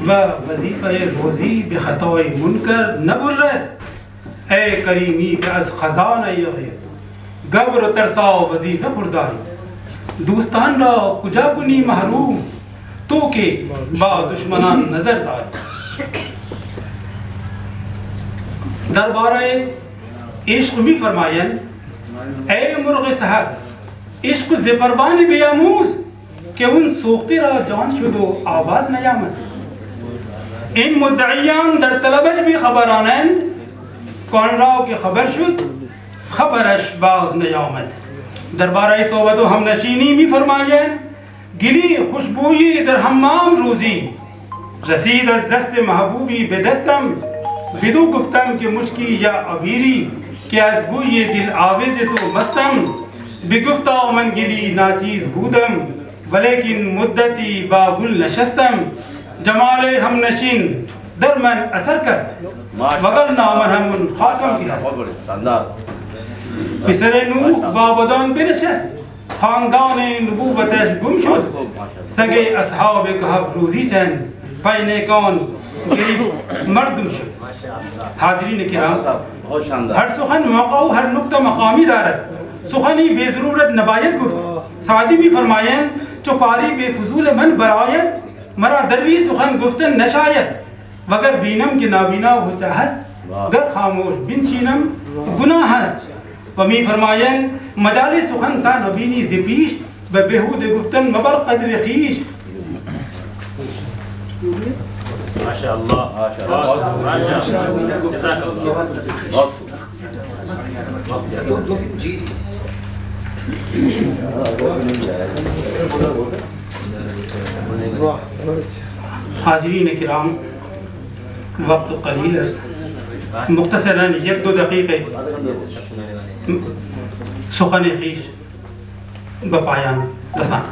و وظیفه روزی به خطای منکر نبرد. ای کریمی که از خزانه غیب گبر و ترسا وظیفه خورداری، دوستان را کجا کنی محروم تو که با دشمنان نظر داری. درباره عشق می فرمایند ای مرغ سحر عشق زبربان بیاموز که اون سوخته را جان شد و آواز نیامد. این مدعیان در طلبش بھی خبرانند کون را که خبر شد خبرش باز نیامد. درباره صحبت و همنشینی می فرمایند گلی خوشبویی در حمام روزی رسید از دست محبوبی به دستم بدو گفتم که مشکی یا عبیری که از بوی دل آویز تو مستم بگفتا من گلی ناچیز بودم ولیکن مدتی با گل نشستم. جمال همنشین در من اثر کرد وگرنه من همون خاتم کی هست. پسر نوح با بدان بنشست خاندان نبوتش گم شد. سگ اصحاب کهف روزی چند پای نیکان گریب مردم شد. حاضرین کرام ہر سخن موقع و ہر نکتہ مقامی دارد. سخنی بے ضرورت نباید گفت. سعدی بھی فرمائیں چکاری بے فضول من برآید مرا دروی سخن گفتن نشاید وگر بینم که نابینا ہو چاہست گر خاموش بنشینم گناہ است. و می فرمائیں مجال سخن تا نبینی ز پیش به بهود گفتن مبر قدر خیش. ماشاءاللہ حاضرین کرام وقت قلیل است مختصراً یک دو دقیقه سخن خیش به پایان رساند.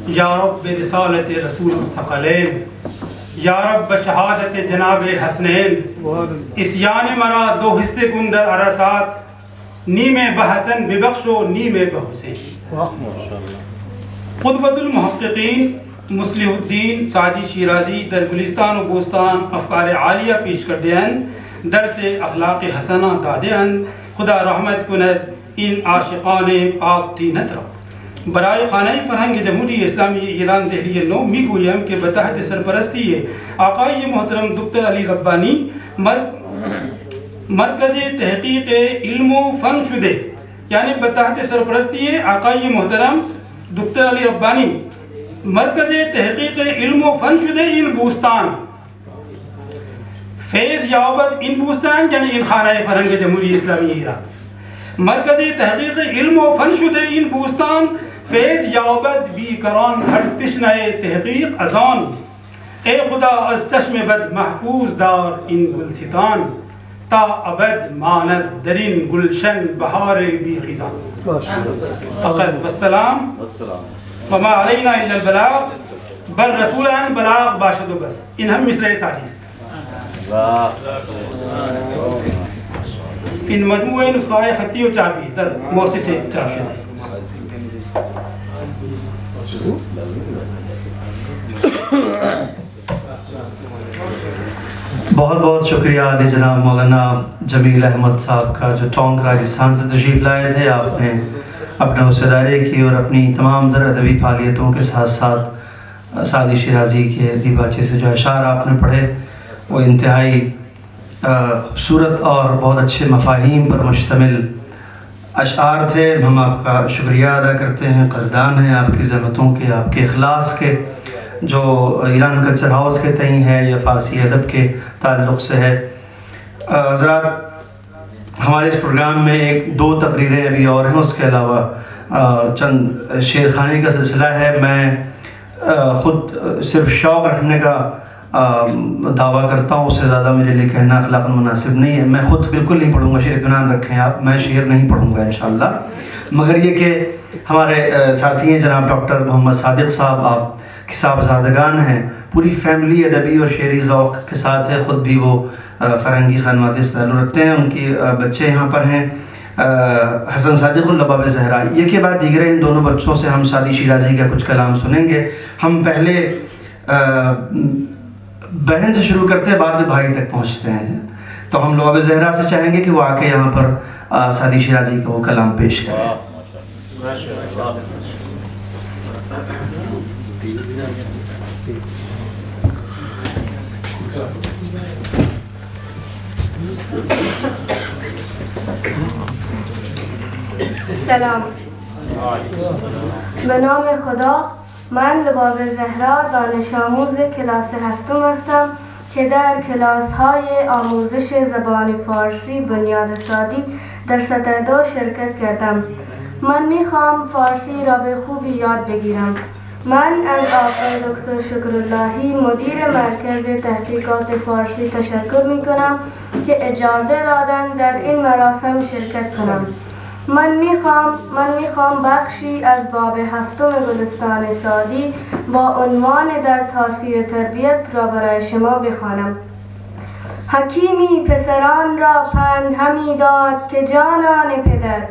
یا رب برسالت رسول الثقلین یا رب بشہادت جناب حسنین اسیان مرا دو حصے گندر عرصات نیم بحسن ببخش و نیم بحسین. قطبۃ المحققین مصلح الدین سعدی شیرازی در گلستان و بوستان افکار عالیہ پیش کردے ہیں. درس اخلاق حسنہ دادے ہیں. خدا رحمت کند این عاشقان پاک تینت را. برای خانه فرهنگ جمهوری اسلامی ایران دهلی نو میگویم که به تحت سرپرستی آقای محترم دکتر علی ربانی مرکز تحقیق علم و فن شده یعنی به تحت سرپرستی آقای محترم دکتر علی ربانی مرکز تحقیق علم و فن شده این بوستان فیض یابد این بوستان یعنی این خانه فرهنگ جمهوری اسلامی ایران مرکز تحقیق علم و فن شده این بوستان فیض یابد بیکران هر تشنه تحقیق از آن. ای خدا از چشم بد محفوظ دار این گلستان تا ابد ماند در این گلشن بهار بی خزان. فقط والسلام و ما علینا الا البلاغ بل رسولا بلاغ باشد و بس. این هم مصرع سعدی است. این مجموعه نسخه خطی و چاپی در مؤسسه چاپ شده. بہت بہت شکریہ علی جناب مولانا جمیل احمد صاحب کا جو ٹونک راجستھان سے تشریف لائے تھے. آپ نے اپنے اس ادارے کی اور اپنی تمام در ادبی فعالیتوں کے ساتھ ساتھ سعدی شیرازی کے دیباچے سے جو اشعار آپ نے پڑھے وہ انتہائی خوبصورت اور بہت اچھے مفاہیم پر مشتمل اشعار تھے. ہم آپ کا شکریہ ادا کرتے ہیں. قدردان ہیں آپ کی زحمتوں کے آپ کے اخلاص کے جو ایران کلچر ہاؤس کے تئیں ہے یا فارسی ادب کے تعلق سے ہے. حضرات ہمارے اس پروگرام میں ایک دو تقریریں ابھی اور ہیں. اس کے علاوہ چند شعر خوانی کا سلسلہ ہے. میں خود صرف شوق رکھنے کا دعویٰ کرتا ہوں، اس سے زیادہ میرے لیے کہنا اخلاقاً مناسب نہیں ہے. میں خود بالکل نہیں پڑھوں گا شعر، اطمینان رکھیں آپ، میں شعر نہیں پڑھوں گا انشاءاللہ. مگر یہ کہ ہمارے ساتھی ہیں جناب ڈاکٹر محمد صادق صاحب، آپ کے صاحبزادگان ہیں، پوری فیملی ادبی اور شعری ذوق کے ساتھ ہے. خود بھی وہ فرنگی خانواتے سے تعلق رکھتے ہیں. ان کے بچے یہاں پر ہیں حسن صادق الباب زہرا. یہ کے بعد دیگر ان دونوں بچوں سے ہم سعدی شیرازی کا کچھ کلام سنیں گے. ہم پہلے بہن سے شروع کرتے ہیں، بعد میں بھائی تک پہنچتے ہیں. تو ہم لباب زہرا سے چاہیں گے کہ وہ آ کے یہاں پر سعدی شیرازی کا وہ کلام پیش کریں. سلام. به نام خدا، من لباب زهرا دانش آموز کلاس هفتم هستم که در کلاس های آموزش زبان فارسی بنیاد سادی در سطح 2 شرکت کردم. من میخوام فارسی را به خوبی یاد بگیرم. من از آقای دکتر شکراللهی مدیر مرکز تحقیقات فارسی تشکر میکنم که اجازه دادن در این مراسم شرکت کنم. من میخوام بخشی از باب هفتم گلستان سعدی با عنوان در تاثیر تربیت را برای شما بخوانم. حکیمی پسران را پند همی داد که جانان پدر،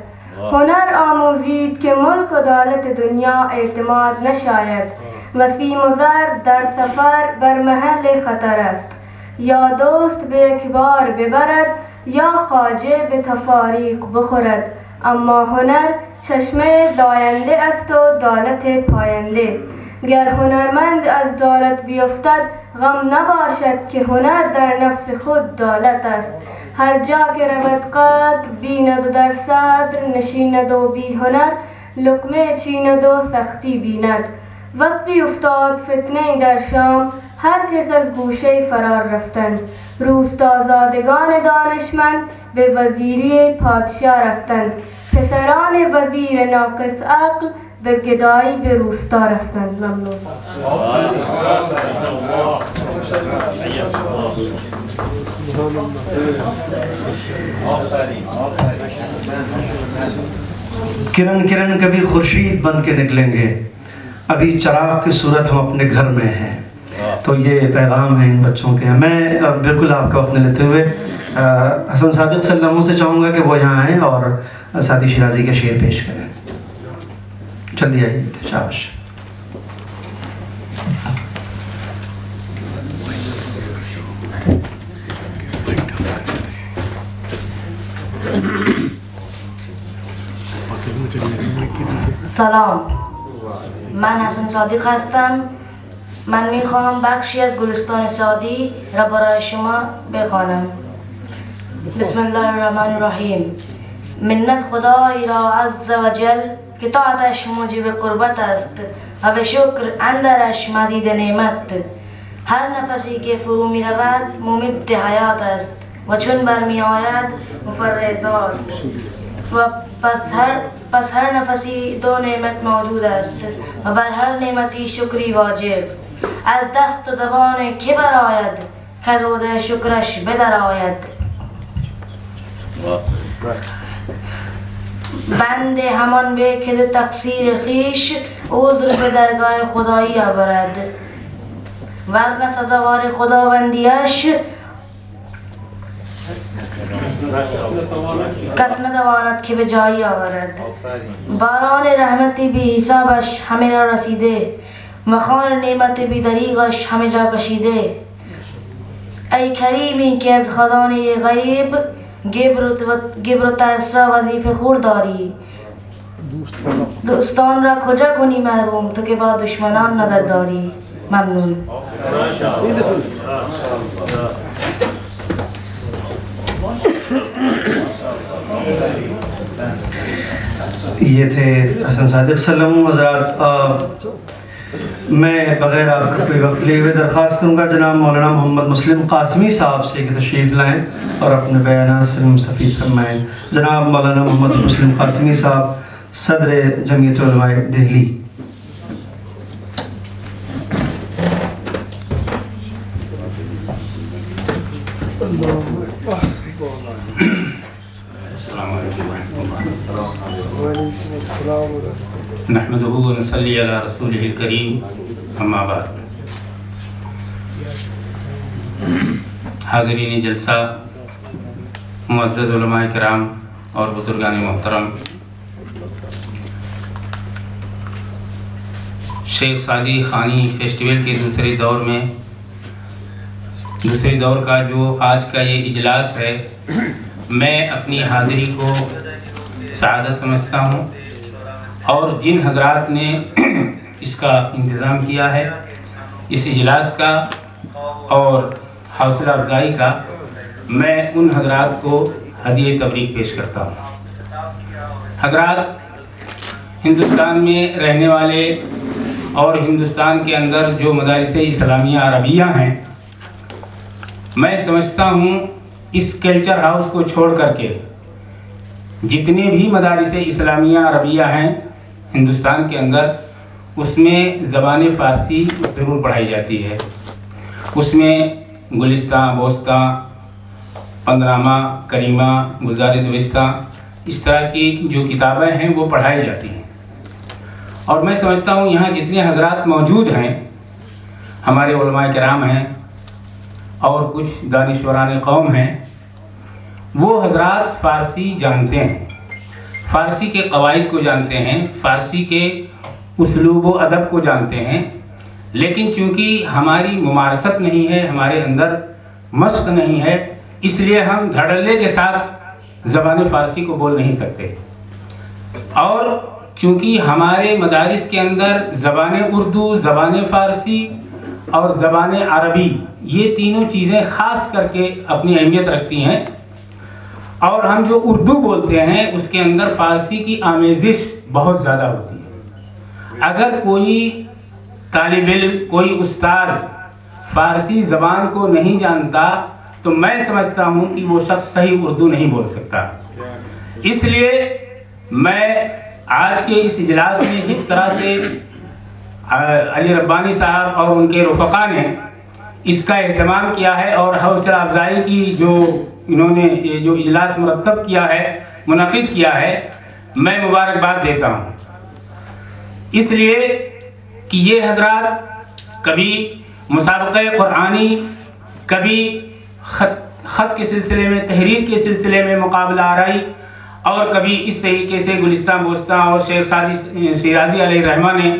هنر آموزید که ملک و دولت دنیا اعتماد نشاید. وسیم و زر در سفر بر محل خطر است، یا دوست به اکبار ببرد یا خواجه به تفاریق بخورد. اما هنر چشمه زاینده است و دولت پاینده. گر هنرمند از دولت بیفتد غم نباشد که هنر در نفس خود دولت است. هر جا که رود قدر بیند و در صدر نشیند و بی هنر لقمه چیند و سختی بیند. وقتی افتاد فتنه در شام هر کس از گوشه فرار رفتند. روستازادگان دانشمند به وزیری پادشاه رفتند. پسران وزیر ناقص عقل به گدایی به روستا رفتند. ممنون. کرن کرن کبھی خورشید بن کے نکلیں گے، ابھی چراغ کی صورت ہم اپنے گھر میں ہیں. تو یہ پیغام ہے ان بچوں کے. میں بالکل آپ کا وقت نہ لیتے ہوئے حسن صادق صلی اللہ علیہ وسلم سے چاہوں گا کہ وہ یہاں آئیں اور سعدی شیرازی کا شعر پیش کریں. چلیے آئیے، شاباش. سلام، من حسن صادق هستم. من میخواهم بخشی از گلستان سعدی را برای شما بخوانم. بسم الله الرحمن الرحیم. منت خدای را عز و جل که طاعتش موجب قربت است و به شکر اندرش مزید نعمت. هر نفسی که فرو می رود ممد حیات است و چون برمی آید مفرزات. و پس هر نفسی 2 نعمت موجود است و بر هر نعمتی شکری واجب. از دست و زبان که برآید که زود شکرش بدرآید. بنده همان به که تقصیر خویش عذر به درگاه خدایی آورد، ورنه سزاوار خداوندیش کس نتواند که به جایی آورد. باران رحمتی بی حسابش همه را رسیده و خوان نعمت بی دریغش همه جا کشیده. ای کریمی که از خزانه غیب گبر و ترسا وظیفه خور داری، دوستان را کجا کنی محروم تو که با دشمنان نظر داری. ممنون. یہ تھے حسن صادق صلی اللہ علیہ وسلم. حضرات میں بغیر آپ کا کوئی وقت لیے ہوئے درخواست کروں گا جناب مولانا محمد مسلم قاسمی صاحب سے کہ تشریف لائیں اور اپنے بیانات سے مستفید فرمائیں. جناب مولانا محمد مسلم قاسمی صاحب صدر جمعیت علماء دہلی. السلام علیکم نحمدہ و نصلی علی رسولہ الکریم اما بعد. حاضرین جلسہ، معزز علماء کرام اور بزرگان محترم، شیخ سعدی خانی فیسٹیول کے دوسرے دور کا جو آج کا یہ اجلاس ہے، میں اپنی حاضری کو سعادت سمجھتا ہوں، اور جن حضرات نے اس کا انتظام کیا ہے، اس اجلاس کا اور حوصلہ افزائی کا، میں ان حضرات کو ہدیہ تبریک پیش کرتا ہوں. حضرات، ہندوستان میں رہنے والے اور ہندوستان کے اندر جو مدارس اسلامیہ عربیہ ہیں، میں سمجھتا ہوں اس کلچر ہاؤس کو چھوڑ کر کے جتنے بھی مدارس اسلامیہ عربیہ ہیں ہندوستان کے اندر، اس میں زبان فارسی ضرور پڑھائی جاتی ہے. اس میں گلستان، بوستان، پندنامہ، کریمہ، گلزار دوستہ، اس طرح کی جو کتابیں ہیں وہ پڑھائی جاتی ہیں. اور میں سمجھتا ہوں یہاں جتنے حضرات موجود ہیں، ہمارے علماء کرام ہیں اور کچھ دانشوران قوم ہیں، وہ حضرات فارسی جانتے ہیں، فارسی کے قواعد کو جانتے ہیں، فارسی کے اسلوب و ادب کو جانتے ہیں. لیکن چونکہ ہماری ممارست نہیں ہے، ہمارے اندر مشق نہیں ہے، اس لیے ہم دھڑلے کے ساتھ زبان فارسی کو بول نہیں سکتے. اور چونکہ ہمارے مدارس کے اندر زبان اردو، زبان فارسی اور زبان عربی، یہ تینوں چیزیں خاص کر کے اپنی اہمیت رکھتی ہیں، اور ہم جو اردو بولتے ہیں اس کے اندر فارسی کی آمیزش بہت زیادہ ہوتی ہے. اگر کوئی طالب علم، کوئی استاد فارسی زبان کو نہیں جانتا تو میں سمجھتا ہوں کہ وہ شخص صحیح اردو نہیں بول سکتا. اس لیے میں آج کے اس اجلاس میں جس طرح سے علی ربانی صاحب اور ان کے رفقا نے اس کا اہتمام کیا ہے اور حوصلہ افزائی کی جو انہوں نے یہ جو اجلاس مرتب کیا ہے، منعقد کیا ہے، میں مبارکباد دیتا ہوں. اس لیے کہ یہ حضرات کبھی مسابقہ قرآنی، کبھی خط کے سلسلے میں، تحریر کے سلسلے میں مقابلہ آرائی، اور کبھی اس طریقے سے گلستان بوستان اور شیخ سعدی شیرازی علیہ الرحمہ نے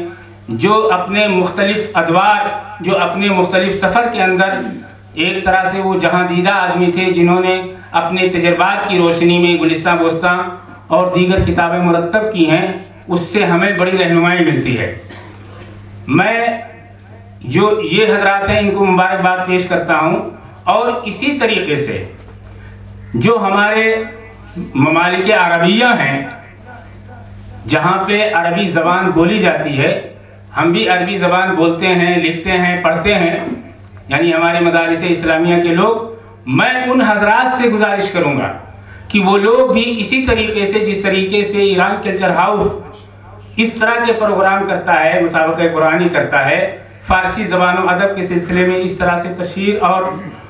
جو اپنے مختلف ادوار، جو اپنے مختلف سفر کے اندر ایک طرح سے وہ جہاں دیدہ آدمی تھے، جنہوں نے اپنے تجربات کی روشنی میں گلستان بوستان اور دیگر کتابیں مرتب کی ہیں، اس سے ہمیں بڑی رہنمائی ملتی ہے. میں جو یہ حضرات ہیں ان کو مبارکباد پیش کرتا ہوں. اور اسی طریقے سے جو ہمارے ممالک عربیہ ہیں جہاں پہ عربی زبان بولی جاتی ہے، ہم بھی عربی زبان بولتے ہیں، لکھتے ہیں، پڑھتے ہیں، یعنی ہمارے مدارس اسلامیہ کے لوگ، میں ان حضرات سے گزارش کروں گا کہ وہ لوگ بھی اسی طریقے سے، جس طریقے سے ایران کلچر ہاؤس اس طرح کے پروگرام کرتا ہے، مسابقہ قرآنی کرتا ہے، فارسی زبان و ادب کے سلسلے میں اس طرح سے تشہیر اور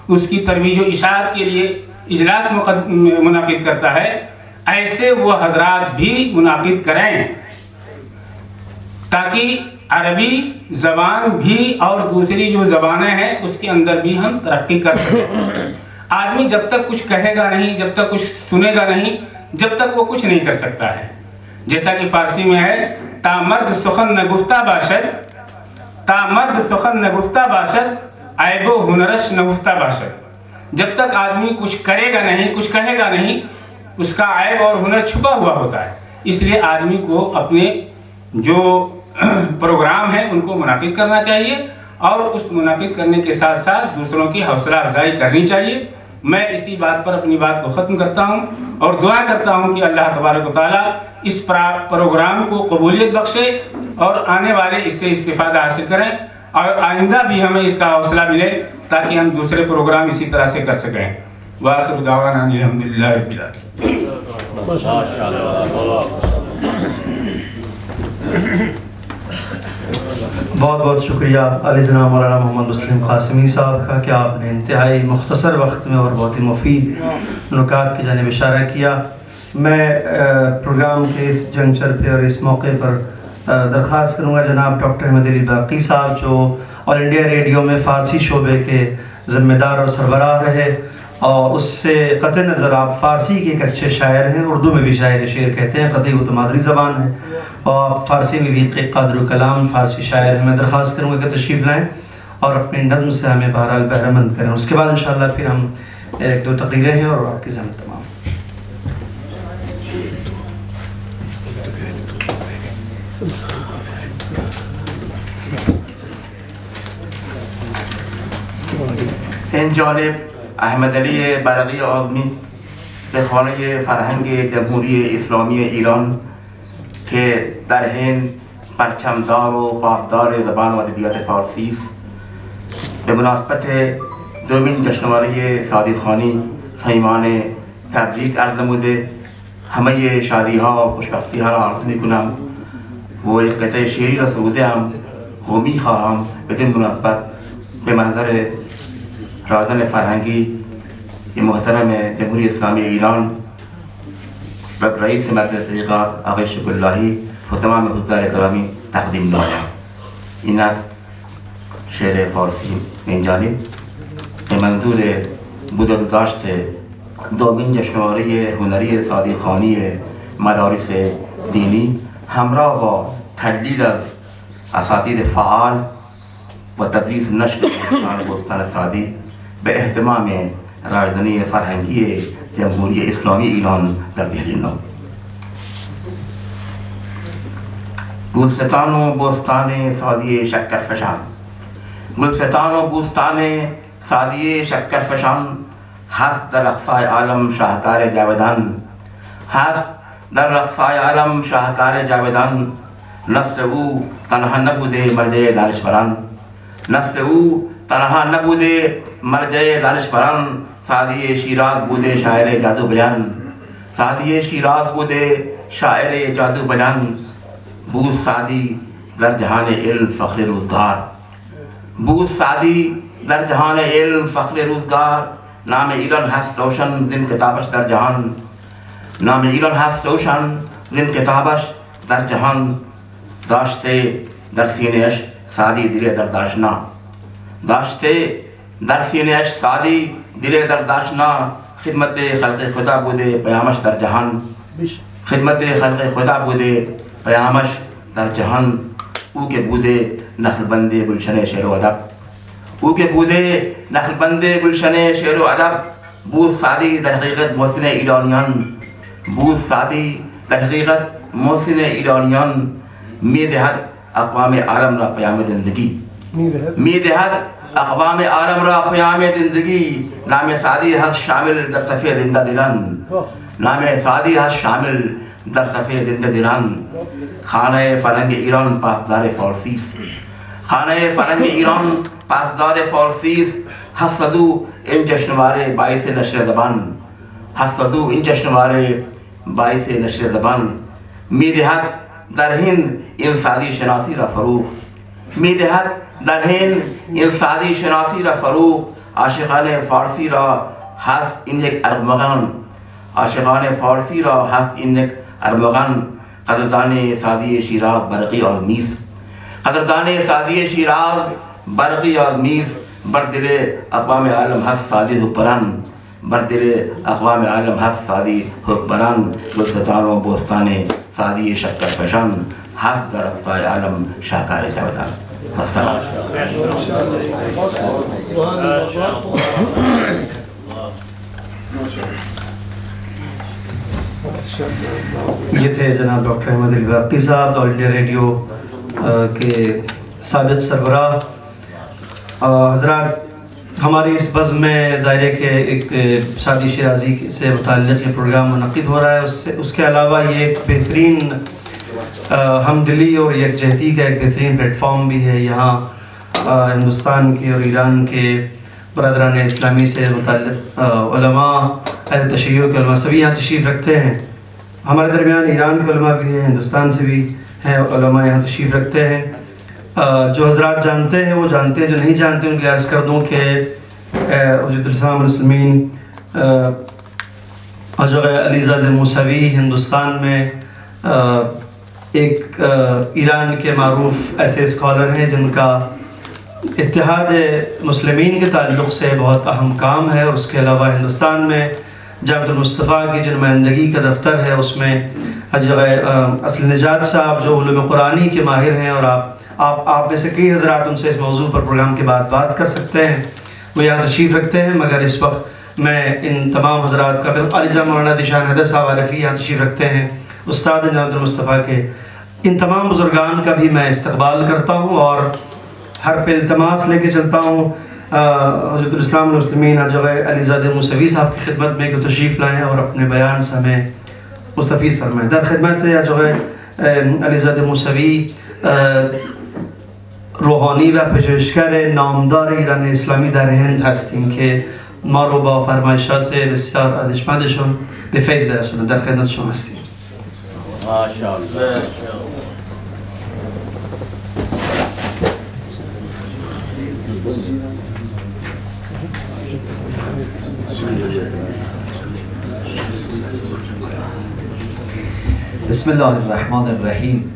اس کی ترویج و اشاعت کے لیے اجلاس منعقد کرتا ہے، ایسے وہ حضرات بھی منعقد کریں، تاکہ عربی زبان بھی اور دوسری جو زبانیں ہیں اس کے اندر بھی ہم ترقی کر سکیں. آدمی جب تک کچھ کہے گا نہیں، جب تک کچھ سنے گا نہیں، جب تک وہ کچھ نہیں کر سکتا ہے. جیسا کہ فارسی میں ہے، تا مرد سخن نہ گفتہ باشد، تا مرد سخن نہ گفتہ باشد، عیب و ہنرش نہ گفتہ باشد. جب تک آدمی کچھ کرے گا نہیں، کچھ کہے گا نہیں، اس کا عیب اور ہنر چھپا ہوا ہوتا ہے. اس لیے آدمی کو اپنے جو پروگرام ہیں ان کو منعقد کرنا چاہیے، اور اس منعقد کرنے کے ساتھ ساتھ دوسروں کی حوصلہ افزائی کرنی چاہیے. میں اسی بات پر اپنی بات کو ختم کرتا ہوں اور دعا کرتا ہوں کہ اللہ تبارک و تعالیٰ اس پروگرام کو قبولیت بخشے اور آنے والے اس سے استفادہ حاصل کریں، اور آئندہ بھی ہمیں اس کا حوصلہ ملے تاکہ ہم دوسرے پروگرام اسی طرح سے کر سکیں. وآخر دعوانا الحمدللہ رب العالمین. بہت بہت شکریہ علی جناب مولانا محمد مسلم قاسمی صاحب کا کہ آپ نے انتہائی مختصر وقت میں اور بہت ہی مفید نکات کی جانب اشارہ کیا. میں پروگرام کے اس جنکچر پہ اور اس موقع پر درخواست کروں گا جناب ڈاکٹر احمد علی باقی صاحب جو آل انڈیا ریڈیو میں فارسی شعبے کے ذمہ دار اور سربراہ رہے اور اس سے قطع نظر آپ فارسی کے ایک اچھے شاعر ہیں, اردو میں بھی شعر کہتے ہیں, قطعی وہ تو مادری زبان ہے اور آپ فارسی میں بھی قادر و کلام فارسی شاعر ہیں. میں درخواست کروں گا کہ تشریف لائیں اور اپنی نظم سے ہمیں بہرحال بہرہ مند کریں. اس کے بعد انشاءاللہ پھر ہم ایک دو تقریریں ہیں اور آپ کی زحمت تمام. این جانب احمد علی برقی آدمی به خانه فرهنگ جمهوری اسلامی ایران که در هند پرچمدار و پاسدار زبان و ادبیات فارسی است به مناسبت دومین جشنواره صادقخانی صمیمانه تبریک عرض نموده همه شادی ها و خوشبختی ها را عرض می کنم و یک قطعه شعری را سروده‌ام و می خواهم بدین مناسبت به محضر رازن فرهنگی محترم جمهوری اسلامی ایران و رئیس مجلس تحقیقات آقای شکر اللهی و تمام حضار گرامی تقدیم نمایم. این است شعر فارسی من جانب به منظور بزرگداشت دومین جشنواره هنری صادقخانی مدارس دینی همراه با تدلیل از اساتید فعال و تدریس نشر بستان سعدی به اهتمام رایزنی فرهنگی جمهوری اسلامی ایران در دهلی نو. گلستان و بستان سعدی شکرفشان، گلستان و بوستان سعدی شکرفشان هست در اقصای عالم شاهکار جاودان، هست در اقصای عالم شاهکار جاودان. نسل او تنها نبوده مرجع دانشوران، نسل او تنها نبوده مرجع دانشوران. سعدی شیراز بوده شاعر جادو بیان، سعدی شیراز بوده شاعر جادو بیان. بود سعدی در جهان علم فخر روزگار، بود سعدی در جهان علم فخر روزگار. نام ایران هست روشن زین کتابش در جهان، نام ایران هست روشن زین کتابش در جهان. داشته در سینه‌اش سعدی دل دردآشنا، داشته در سینه‌اش سعدی دل دردآشنا. خدمت خلق خدا بوده پیامش در جهان، خدمت خلق خدا بوده پیامش در جهان. او که بوده نخل بند گلشن شعر و ادب، او که بوده نخل بند گلشن شعر و ادب. بود سعدی در حقیقت محسن ایرانیان، بود سعدی در حقیقت محسن ایرانیان. میدهد اقوام عالم را پیام زندگی، میدهد اقوام عالم را پیام زندگی. نام سعدی هست شامل در صفحه زنده دلان، نام سعدی هست شامل در صفحه زنده دلان. خانه فرهنگ ایران پاسدار فارسی است، خانه فرهنگ ایران پاسدار فارسی است. حسدو این جشنواره باعث نشر زبان، حسدو این جشنواره باعث نشر زبان. میدهد در هند این سعدی شناسی را فروغ، میدهد در هند این سعدی شناسی را فروغ. عاشقان فارسی را هست این یک ارمغان، عاشقان فارسی را هست این یک ارمغان. قدردان سعدی شیراز برقی آدمیز، قدردان سعدی شیراز برقی آدمیز. بر دل اقوام عالم هست سعدی حکمران، بر دل اقوام عالم هست سعدی حکمران. گلستان و بوستان سعدی شکرفشان هست در اقصای عالم شاهکار جاودان. السلام. یہ تھے جناب ڈاکٹر احمد علی باقی صاحب آل انڈیا ریڈیو کے سابق سربراہ. حضرات ہماری اس بزم میں ظاہر ہے کہ ایک سعدی شیرازی سے متعلق یہ پروگرام منعقد ہو رہا ہے. اس کے علاوہ یہ ایک بہترین ہمدلی اور یکجہتی کا ایک بہترین پلیٹ فارم بھی ہے. یہاں ہندوستان کے اور ایران کے برادران اسلامی سے متعلق علماء اہل تشیع کے علماء سبھی یہاں تشریف رکھتے ہیں. ہمارے درمیان ایران کے علماء بھی ہیں، ہندوستان سے بھی ہیں علماء یہاں تشریف رکھتے ہیں. جو حضرات جانتے ہیں وہ جانتے ہیں، جو نہیں جانتے ان کے عرض کر دوں کہ وجود الاسلام المسلمین حضرت علی زادہ موسوی ہندوستان میں ایک ایران کے معروف ایسے اسکالر ہیں جن کا اتحاد مسلمین کے تعلق سے بہت اہم کام ہے، اور اس کے علاوہ ہندوستان میں جامعۃ المصطفیٰ کی جو نمائندگی کا دفتر ہے اس میں حضرت اصل نجات صاحب جو علوم قرآنی کے ماہر ہیں، اور آپ میں سے کئی حضرات ان سے اس موضوع پر پروگرام کے بعد بات کر سکتے ہیں، وہ یہاں تشریف رکھتے ہیں، مگر اس وقت میں ان تمام حضرات کا عالیہ مولانا ذیشان حیدر صاحب عارفی یہاں تشریف رکھتے ہیں، استاد جامعۃ المصطفیٰ کے، ان تمام بزرگان کا بھی میں استقبال کرتا ہوں اور حرف التماس لے کے چلتا ہوں حضرت الاسلام المسلمین حضرت علی زادہ موسوی صاحب کی خدمت میں کہ تشریف لائیں اور اپنے بیان سے ہمیں مستفید فرمائیں. در خدمت حضرت علی زادہ موسوی روحانی و پژوهشگر نامدار ایران اسلامی در هند هستیم که ما رو با فرمایشات بسیار ارزشمندشون به فیض برسونن. در خدمت شما هستیم. بسم الله الرحمن الرحیم.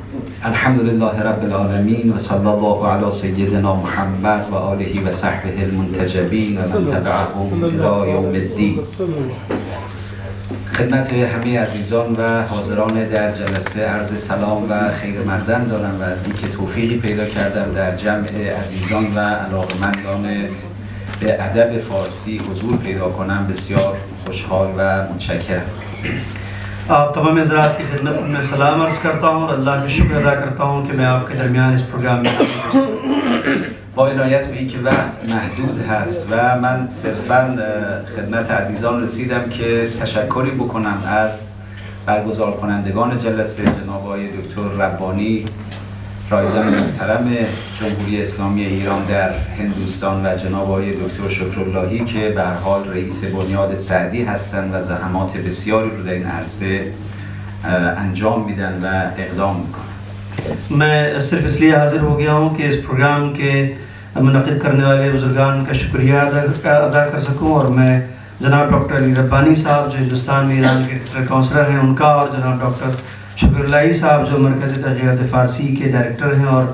الحمد لله رب العالمین و صلی الله علی سیدنا محمد و آله و صحبه المنتجبین و من تبعهم الی یوم الدین. خدمت همه عزیزان و حاضران در جلسه عرض سلام و خیر مقدم دارم و از اینکه توفیقی پیدا کردم در جمع عزیزان و علاقمندان به ادب فارسی حضور پیدا کنم بسیار خوشحال و متشکرم. آپ تمام حضرات کی خدمت میں سلام عرض کرتا ہوں اور اللہ کا شکر ادا کرتا ہوں کہ میں آپ کے درمیان اس پروگرام میں با عنایت به اینکه وقت محدود هست و من صرفاً خدمت عزیزان رسیدم که تشکری بکنم از برگزار کنندگان جلسه جناب آقای دکتر ربانی رایزن محترم جمهوری اسلامی ایران در هندوستان و جناب آقای دکتر شکراللهی که به هر حال رئیس بنیاد سعدی هستند و زحمات بسیاری رو در این عرصه انجام میدن و اقدام میکنن. میں صرف اس لیے حاضر ہو گیا ہوں کہ اس پروگرام کے منعقد کرنے والے بزرگان کا شکریہ ادا کر سکوں، اور میں جناب ڈاکٹر علی ربانی صاحب جو ہندوستان میں ایران کے کونسلر ہیں ان کا، اور جناب ڈاکٹر شکراللہی صاحب جو مرکز تحقیقات فارسی کے ڈائریکٹر ہیں اور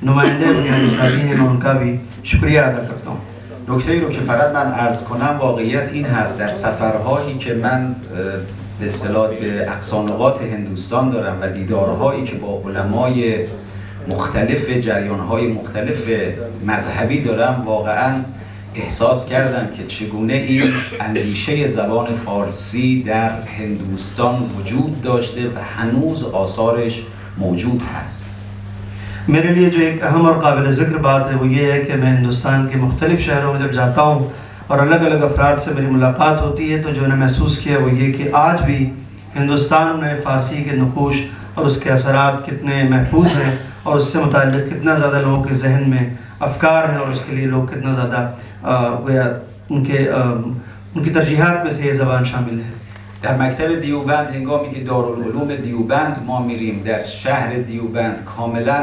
نمائندے بنیاد سازی ہیں، میں ان کا بھی شکریہ ادا کرتا ہوں. نکته‌ای رو که فقط من عرض کنم واقعیت این هست در سفرهایی که من به اصطلاح به اقصانقاط هندوستان دارم و دیدارهایی که با علمای مختلف جریانهای مختلف مذهبی دارم واقعا احساس کردم که چگونه این اندیشه زبان فارسی در هندوستان وجود داشته و هنوز آثارش موجود هست. میرے لیے جو ایک اہم اور قابل ذکر بات ہے وہ یہ ہے کہ میں ہندوستان کے مختلف شہروں میں جب جاتا ہوں اور الگ الگ افراد سے میری ملاقات ہوتی ہے تو جو میں نے محسوس کیا وہ یہ کہ آج بھی ہندوستان میں فارسی کے نقوش اور اس کے اثرات کتنے محفوظ ہیں، اور اس سے متعلق کتنا زیادہ لوگوں کے ذہن میں افکار ہیں، اور اس کے لیے لوگ کتنا زیادہ گویا ان کی ترجیحات میں سے یہ زبان شامل ہے. در مکتب دیوبند هنگامی که دارالعلوم دیوبند ما میریم در شهر دیوبند کاملا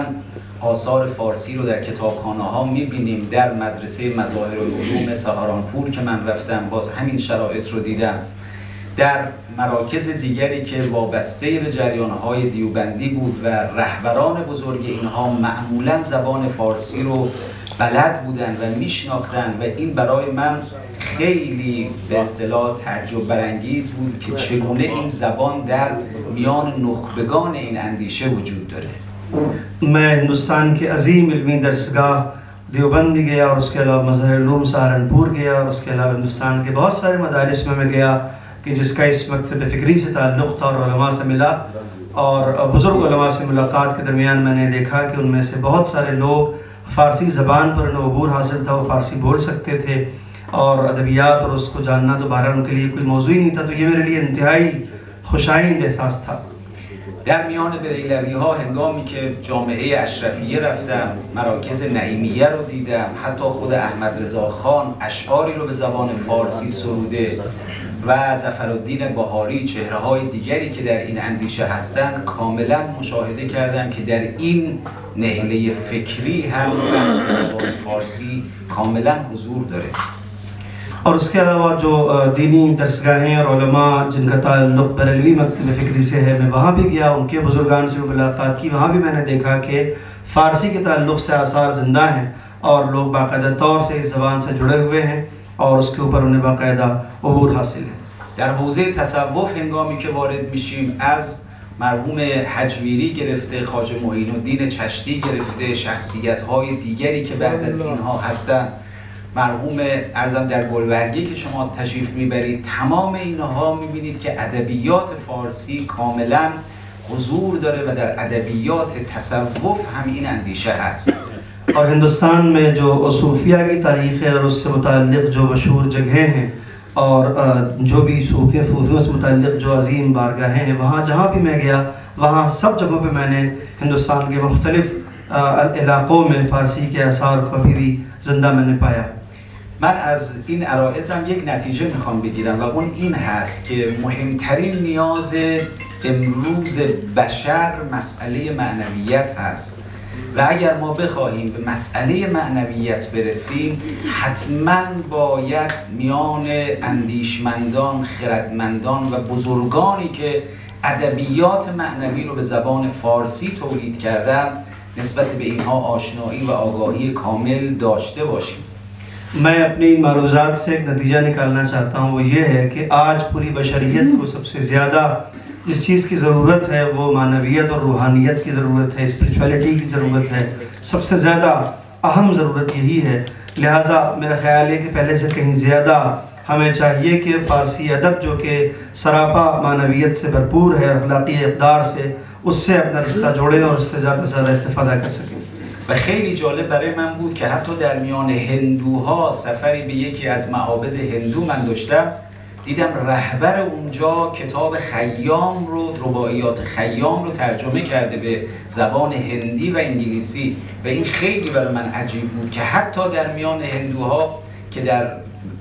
آثار فارسی رو در کتابخانه ها میبینیم. در مدرسه مظاهر العلوم سهارانپور که من رفتم باز همین شرایط رو دیدم. در مراکز دیگری که وابسته به جریانهای دیوبندی بود و رهبران بزرگ اینها معمولا زبان فارسی رو بلد بودن و میشناختن و این برای من خیلی به اصطلاح تعجب برانگیز بود که چگونه این زبان در میان نخبگان این اندیشه وجود داره. میں ہندوستان کے عظیم علمی درسگاہ دیوبند بھی گیا اور اس کے علاوہ مظاہر العلوم سہارنپور گیا اور اس کے علاوہ ہندوستان کے بہت سارے مدارس میں گیا کہ جس کا اس مکتب فکری سے تعلق تھا اور علماء سے ملا اور بزرگ علماء سے ملاقات کے درمیان میں نے دیکھا کہ ان میں سے بہت سارے لوگ فارسی زبان پر انہیں عبور حاصل تھا، وہ فارسی بول سکتے تھے اور ادبیات اور اس کو جاننا تو بہرحال ان کے لیے کوئی موضوع ہی نہیں تھا. تو یہ میرے لیے انتہائی خوشائند احساس تھا. در میان بریلوی ها هنگامی که جامعه اشرفیه رفتم مراکز نعیمیه رو دیدم، حتی خود احمد رضا خان اشعاری رو به زبان فارسی سروده و ظفرالدین بهاری، چهره‌های دیگری که در این اندیشه هستند، کاملا مشاهده کردم که در این نهله فکری هم بحث زبان فارسی کاملا حضور داره. اور اس کے علاوہ جو دینی درسگاہیں اور علماء جن کا تعلق بریلوی مکتب فکری سے ہے، میں وہاں بھی گیا، ان کے بزرگان سے ملاقات کی، وہاں بھی میں نے دیکھا کہ فارسی کے تعلق سے آثار زندہ ہیں اور لوگ باقاعدہ طور سے اس زبان سے جڑے ہوئے ہیں اور اس کے اوپر انہیں باقاعدہ عبور حاصل ہے. در حوزه تصوف هنگامی که وارد میشیم، از مرحوم حجویری گرفته، خواجه معین الدین چشتی گرفته، شخصیت‌های دیگری که بعد از اینها هستند، مرحوم ارزم در گلبرگی که شما تشریف میبرید، تمام اینها میبینید که ادبیات فارسی کاملا حضور داره و در ادبیات تصوف هم این اندیشه هست. اور ہندوستان میں جو صوفیہ کی تاریخ ہے اور اس سے متعلق جو مشہور جگہیں ہیں اور جو بھی صوفیوں سے متعلق جو عظیم بارگاہیں ہیں، وہاں جہاں بھی میں گیا وہاں سب جگہوں پہ میں نے ہندوستان کے مختلف علاقوں میں فارسی کے آثار کو ابھی بھی زندہ میں نے پایا. من از این عرائضم یک نتیجه میخوام بگیرم و اون این هست که مهمترین نیاز امروز بشر مسئله معنویت هست و اگر ما بخواهیم به مسئله معنویت برسیم، حتما باید میان اندیشمندان، خردمندان و بزرگانی که ادبیات معنوی رو به زبان فارسی تولید کردن نسبت به اینها آشنایی و آگاهی کامل داشته باشیم. میں اپنی ان معروضات سے ایک نتیجہ نکالنا چاہتا ہوں، وہ یہ ہے کہ آج پوری بشریت کو سب سے زیادہ جس چیز کی ضرورت ہے وہ معنویت اور روحانیت کی ضرورت ہے، اسپریچولیٹی کی ضرورت ہے، سب سے زیادہ اہم ضرورت یہی ہے. لہٰذا میرا خیال ہے کہ پہلے سے کہیں زیادہ ہمیں چاہیے کہ فارسی ادب جو کہ سراپا معنویت سے بھرپور ہے، اخلاقی اقدار اس سے اپنا رشتہ جوڑیں اور اس سے زیادہ سے زیادہ استفادہ کر سکیں. و خیلی جالب برای من بود که حتی در میان هندوها سفری به یکی از معابد هندو من داشتم، دیدم رهبر اونجا کتاب خیام رو، رباعیات خیام رو ترجمه کرده به زبان هندی و انگلیسی و این خیلی برای من عجیب بود که حتی در میان هندوها که در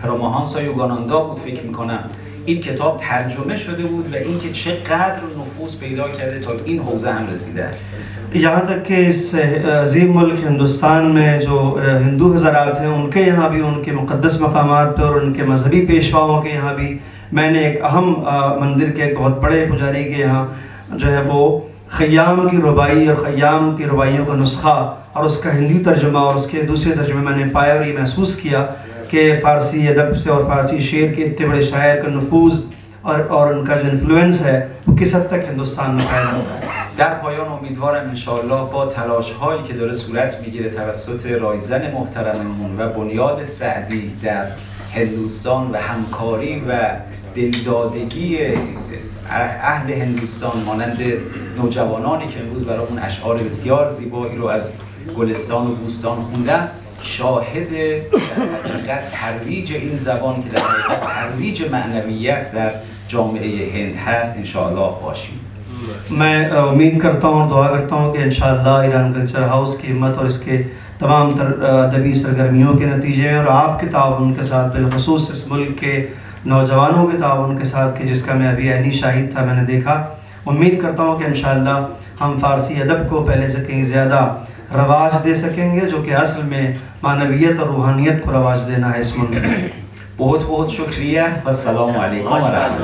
پراماهانسا یوگاناندا بود فکر میکنم، این کتاب ترجمه شده بود و اینکه چقدر نفوذ پیدا کرده تا این حوزه هم رسیده است. یہاں تک کہ اس عظیم ملک ہندوستان میں جو ہندو حضرات ہیں ان کے یہاں بھی ان کے مقدس مقامات پہ اور ان کے مذہبی پیشواؤں کے یہاں بھی میں نے ایک اہم مندر کے ایک بہت بڑے پجاری کے یہاں جو ہے وہ خیام کی ربائی اور خیام کی ربائیوں کا نسخہ اور اس کا ہندی ترجمہ اور اس کے دوسرے ترجمے میں نے پایا اور یہ محسوس کیا کہ فارسی ادب سے اور فارسی شعر کے اتنے بڑے شاعر کا نفوذ اور ان کا جو انفلوئنس ہے وہ کس حد تک ہندوستان میں قائم ہوتا ہے. در پایان امیدوارم انشاءالله با تلاش هایی که داره صورت میگیره توسط رایزن محترممون و بنیاد سعدی در هندوستان و همکاری و دلدادگی اهل هندوستان مانند نوجوانانی که امروز برامون اشعار بسیار زیبایی رو از گلستان و بوستان خوندن، شاهد در ترویج این زبان که در ترویج معنویت در جامعه هند هست انشاءالله باشیم. میں امید کرتا ہوں اور دعا کرتا ہوں کہ انشاءاللہ ایران کلچر ہاؤس کی ہمت اور اس کے تمام تر ادبی سرگرمیوں کے نتیجے میں اور آپ کے تعاون کے ساتھ بالخصوص اس ملک کے نوجوانوں کے تعاون کے ساتھ کہ جس کا میں ابھی عینی شاہد تھا، میں نے دیکھا، امید کرتا ہوں کہ انشاءاللہ ہم فارسی ادب کو پہلے سے کہیں زیادہ رواج دے سکیں گے جو کہ اصل میں معنویت اور روحانیت کو رواج دینا ہے اس ملک میں. بہت بہت شکریہ والسلام علیکم ورحمۃ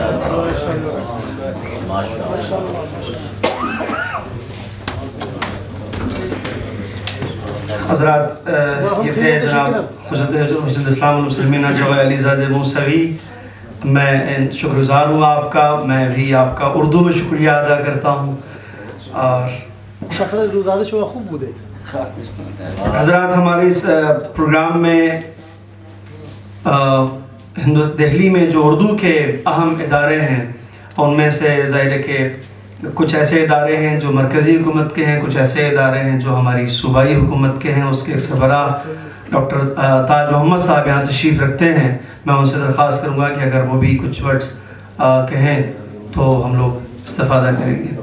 حضرات یہ تھے جناب حجت اسلام المسلمین جواد علی زادہ موسوی. میں شکر گزار ہوں آپ کا، میں بھی آپ کا اردو میں شکریہ ادا کرتا ہوں. اور حضرات ہمارے اس پروگرام میں دہلی میں جو اردو کے اہم ادارے ہیں ان میں سے ظاہر ہے کہ کچھ ایسے ادارے ہیں جو مرکزی حکومت کے ہیں، کچھ ایسے ادارے ہیں جو ہماری صوبائی حکومت کے ہیں. اس کے سربراہ ڈاکٹر تاج محمد صاحب یہاں تشریف رکھتے ہیں. میں ان سے درخواست کروں گا کہ اگر وہ بھی کچھ ورڈز کہیں تو ہم لوگ استفادہ کریں گے.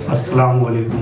السلام علیکم.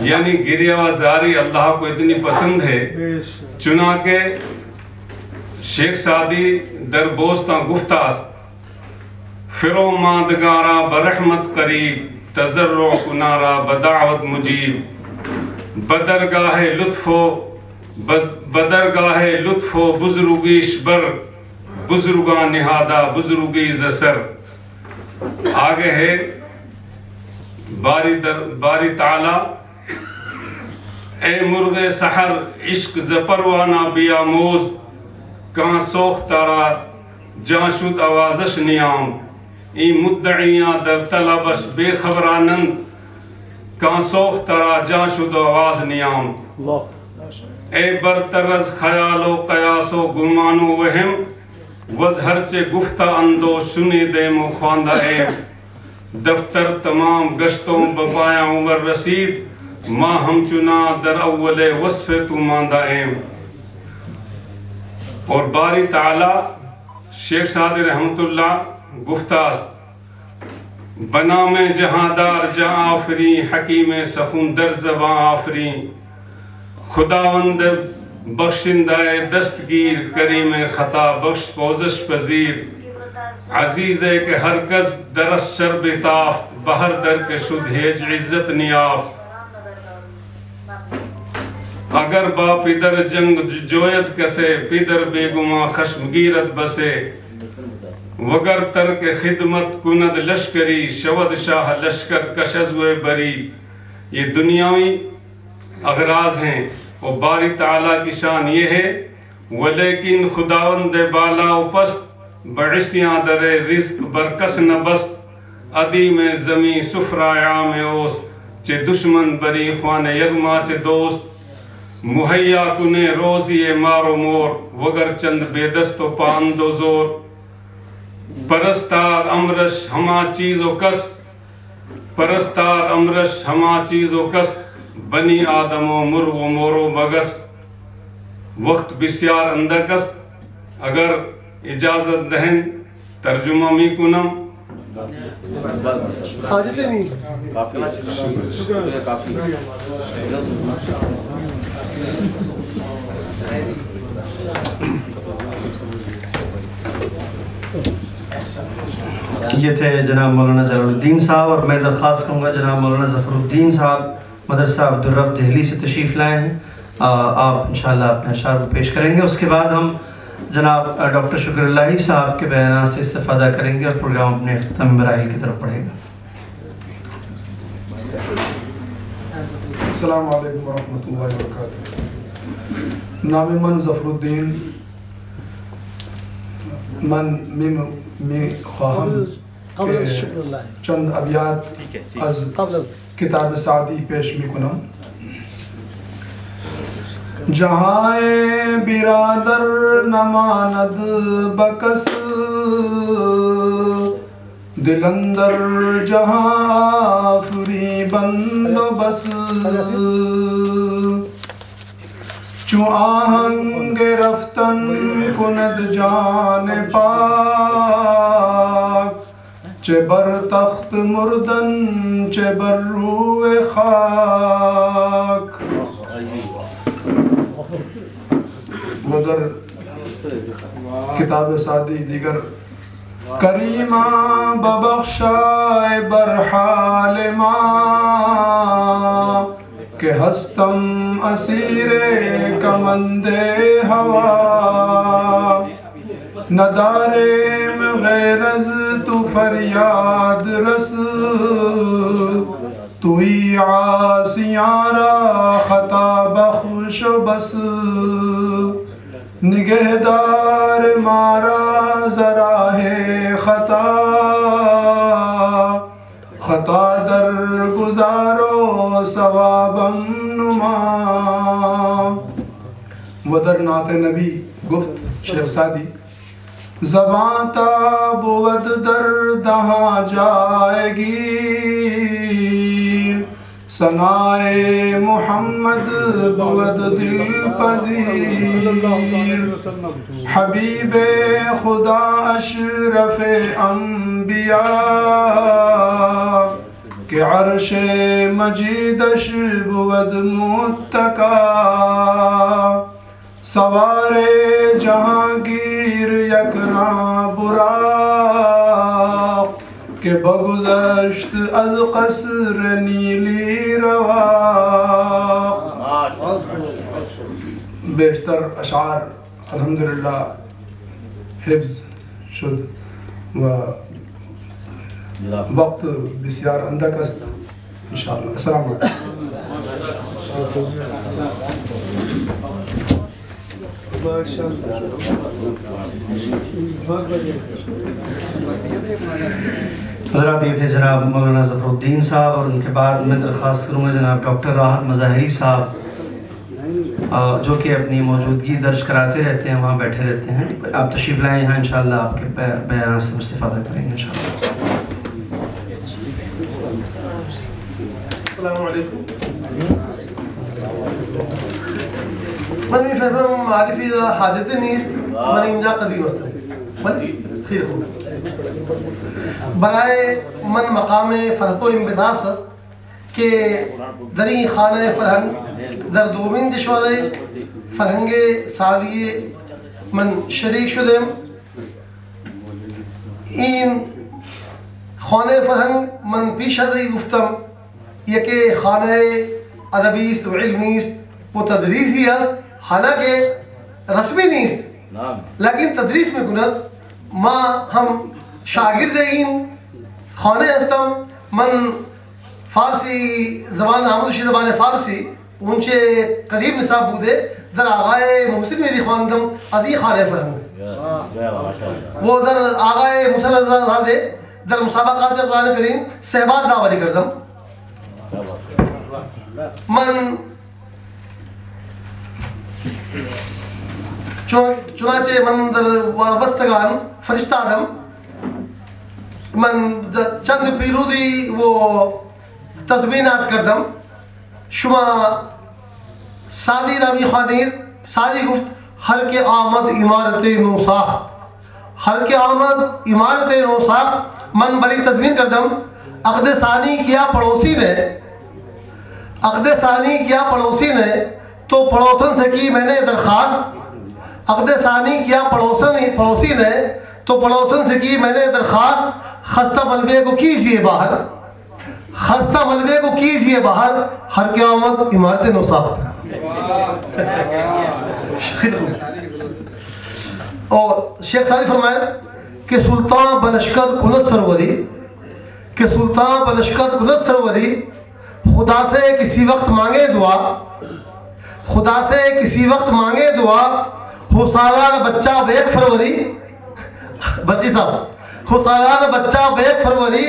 یعنی گریہ زاری اللہ کو اتنی پسند ہے چنانکہ شیخ سعدی در بوستاں گفتاست فرو ماندگارا برحمت قریب تضرع کنارا بدعوت مجیب بدرگاہ لطف و بزرگیش بر بزرگان نہادہ بزرگی زسر. آگے ہے باری تعالی اے مرغ سحر عشق ز پروانہ بیاموز کہاں سوخ تارا جاں شد آوازش نیام این مدعیاں در طلبش بے خبرانند کہاں سوخ تارا جاں شد آواز نیام. اے برترز خیال و قیاس و گمان و وہم وزہر چے گفتہ اندو سنی دیم و خواندہ ایم دفتر تمام گشتوں بپایا عمر رسید ما ہم چنا در اول وصف تو ماندہ ایم. اور باری تعالی شیخ سعدی رحمت اللہ گفتاست بنا میں جہاندار جہاں آفری حکیم سخن در زباں آفری خداوند بخشندہ دستگیر کریم خطا بخش پوزش پذیر عزیز ہے کہ ہر کس درس شرب تافت بہر در کے شد ہیج عزت نیافت. اگر با پیدر جنگ جویت کسے پیدر بے گما خشمگیرت بسے وگر ترک خدمت کند لشکری شود شاہ لشکر کشزو بری. یہ دنیاوی اغراض ہیں اور باری تعالیٰ کی شان یہ ہے ولیکن خداوند بالا و پست بعثیاں در رزق برکس نبست عدیم زمین سفرایا میں اوس چے دشمن بری خوان یغما چے دوست مہیا کنے روزی مارو مور وگر چند بے دست و پاند و زور پرستار امرش ہما چیز و کس پرستار امرش ہما چیز و کس بنی آدم و مرغ و مور و مگس. وقت بسیار اندکست اگر اجازت دہن ترجمہ می کنم. حاجت نہیں یہ تھے جناب مولانا ظفر الدین صاحب. اور میں درخواست کروں گا جناب مولانا ظفر الدین صاحب مدرسہ عبدالرب دہلی سے تشریف لائے ہیں. آپ انشاءاللہ اپنے اشعار کو پیش کریں گے. اس کے بعد ہم جناب ڈاکٹر شکر اللہ صاحب کے بیانات سے استفادہ کریں گے اور پروگرام اپنے اختتامی مراحل کی طرف پڑھے گا. السلام علیکم ورحمۃ اللہ وبرکاتہ. نام من ظفر الدین. من می خواہم چند ابیات از کتاب سعدی پیش می کنم. جہاں برادر نماند بکس دل اندر جہاں آفری بند و بس چو آہنگ رفتن کند جان پاک چه بر تخت مردن چه بر روح خاک. وہ در کتاب سعدی دیگر کریمہ ببخشائے بر حال ما کہ ہستم اسیر کمند ہوا نداریم غیر از تو فریاد رس توی عاصیاں را خطا بخش و بس نگہدار مارا ذرا ہے خطا خطا در گزارو ثوابم نما. ودر نعت نبی گفت شیخ سعدی زباں تا بود در دہاں جائے گی ثنائے محمد بود دل پذیر حبیب خدا اشرف انبیاء کہ عرش مجیدش بود متکا سوار جہانگیر یکنا براق کہ بگذشت از قصر نیلی رواق. بیشتر اشعار الحمدللہ حفظ شد و وقت بسیار اندک است انشاءاللہ. السلام علیکم. حضرات یہ تھے جناب مولانا ظفر الدین صاحب، اور ان کے بعد میں درخواست کروں گا جناب ڈاکٹر راحت مظاہری صاحب جو کہ اپنی موجودگی درج کراتے رہتے ہیں، وہاں بیٹھے رہتے ہیں. آپ تشریف لائیں یہاں، انشاءاللہ آپ کے بیان سے استفادہ کریں گے انشاءاللہ. السلام علیکم. من میفهم معرفی را حاجت نیست، من اینجا قدیم هستم. من خیر خوب. برای من مقام فرحت و انبساط است که در این خانه فرهنگ در دومین جشنواره فرهنگ سالی من شریک شدم. این خانه فرهنگ من پیش از این گفتم یکی خانه ادبی است و علمی است و تدریسی است، حالانکه رسمی نیست لیکن تدریس میکند. ما هم شاگرد این خانه هستم. من فارسی زبان آموزشی زبان فارسی اونچه قریب نصاب بوده در آقای محسن میری خواندم از این خانه فرهنگ و در آقای محسن زاده در مسابقات قرآن کریم 3 بار داوری کردم. من چنانچه من در وابستگان فرستادم. من چند پیرودی و تضمینات کردم. شما سادی را میخوانید. سادی گفت هر که آمد امارت نو ساخت، هر که آمد امارت نو ساخت. من بڑی تضمین کردم. عقد ثانی کیا پڑوسی نے، عقد ثانی کیا پڑوسی نے تو پڑوسن سے کی میں نے درخواست. عقد ثانی کیا پڑوسی نے تو پڑوسن سے کی میں نے درخواست. خستہ ملبے کو کیجئے باہر، خستہ ملبے کو کیجئے باہر، ہر قیامت عمارت نو ساخت. اور شیخ سعدی فرمائے کہ سلطان بلشکر کنت سروری، کہ سلطان بلشکر کنت سروری خدا سے کسی وقت مانگے دعا، خدا سے کسی وقت مانگے دعا. ہو سالانہ بچہ بیک فروری، بچی صاحب ہو سالانہ بچہ بیک فروری.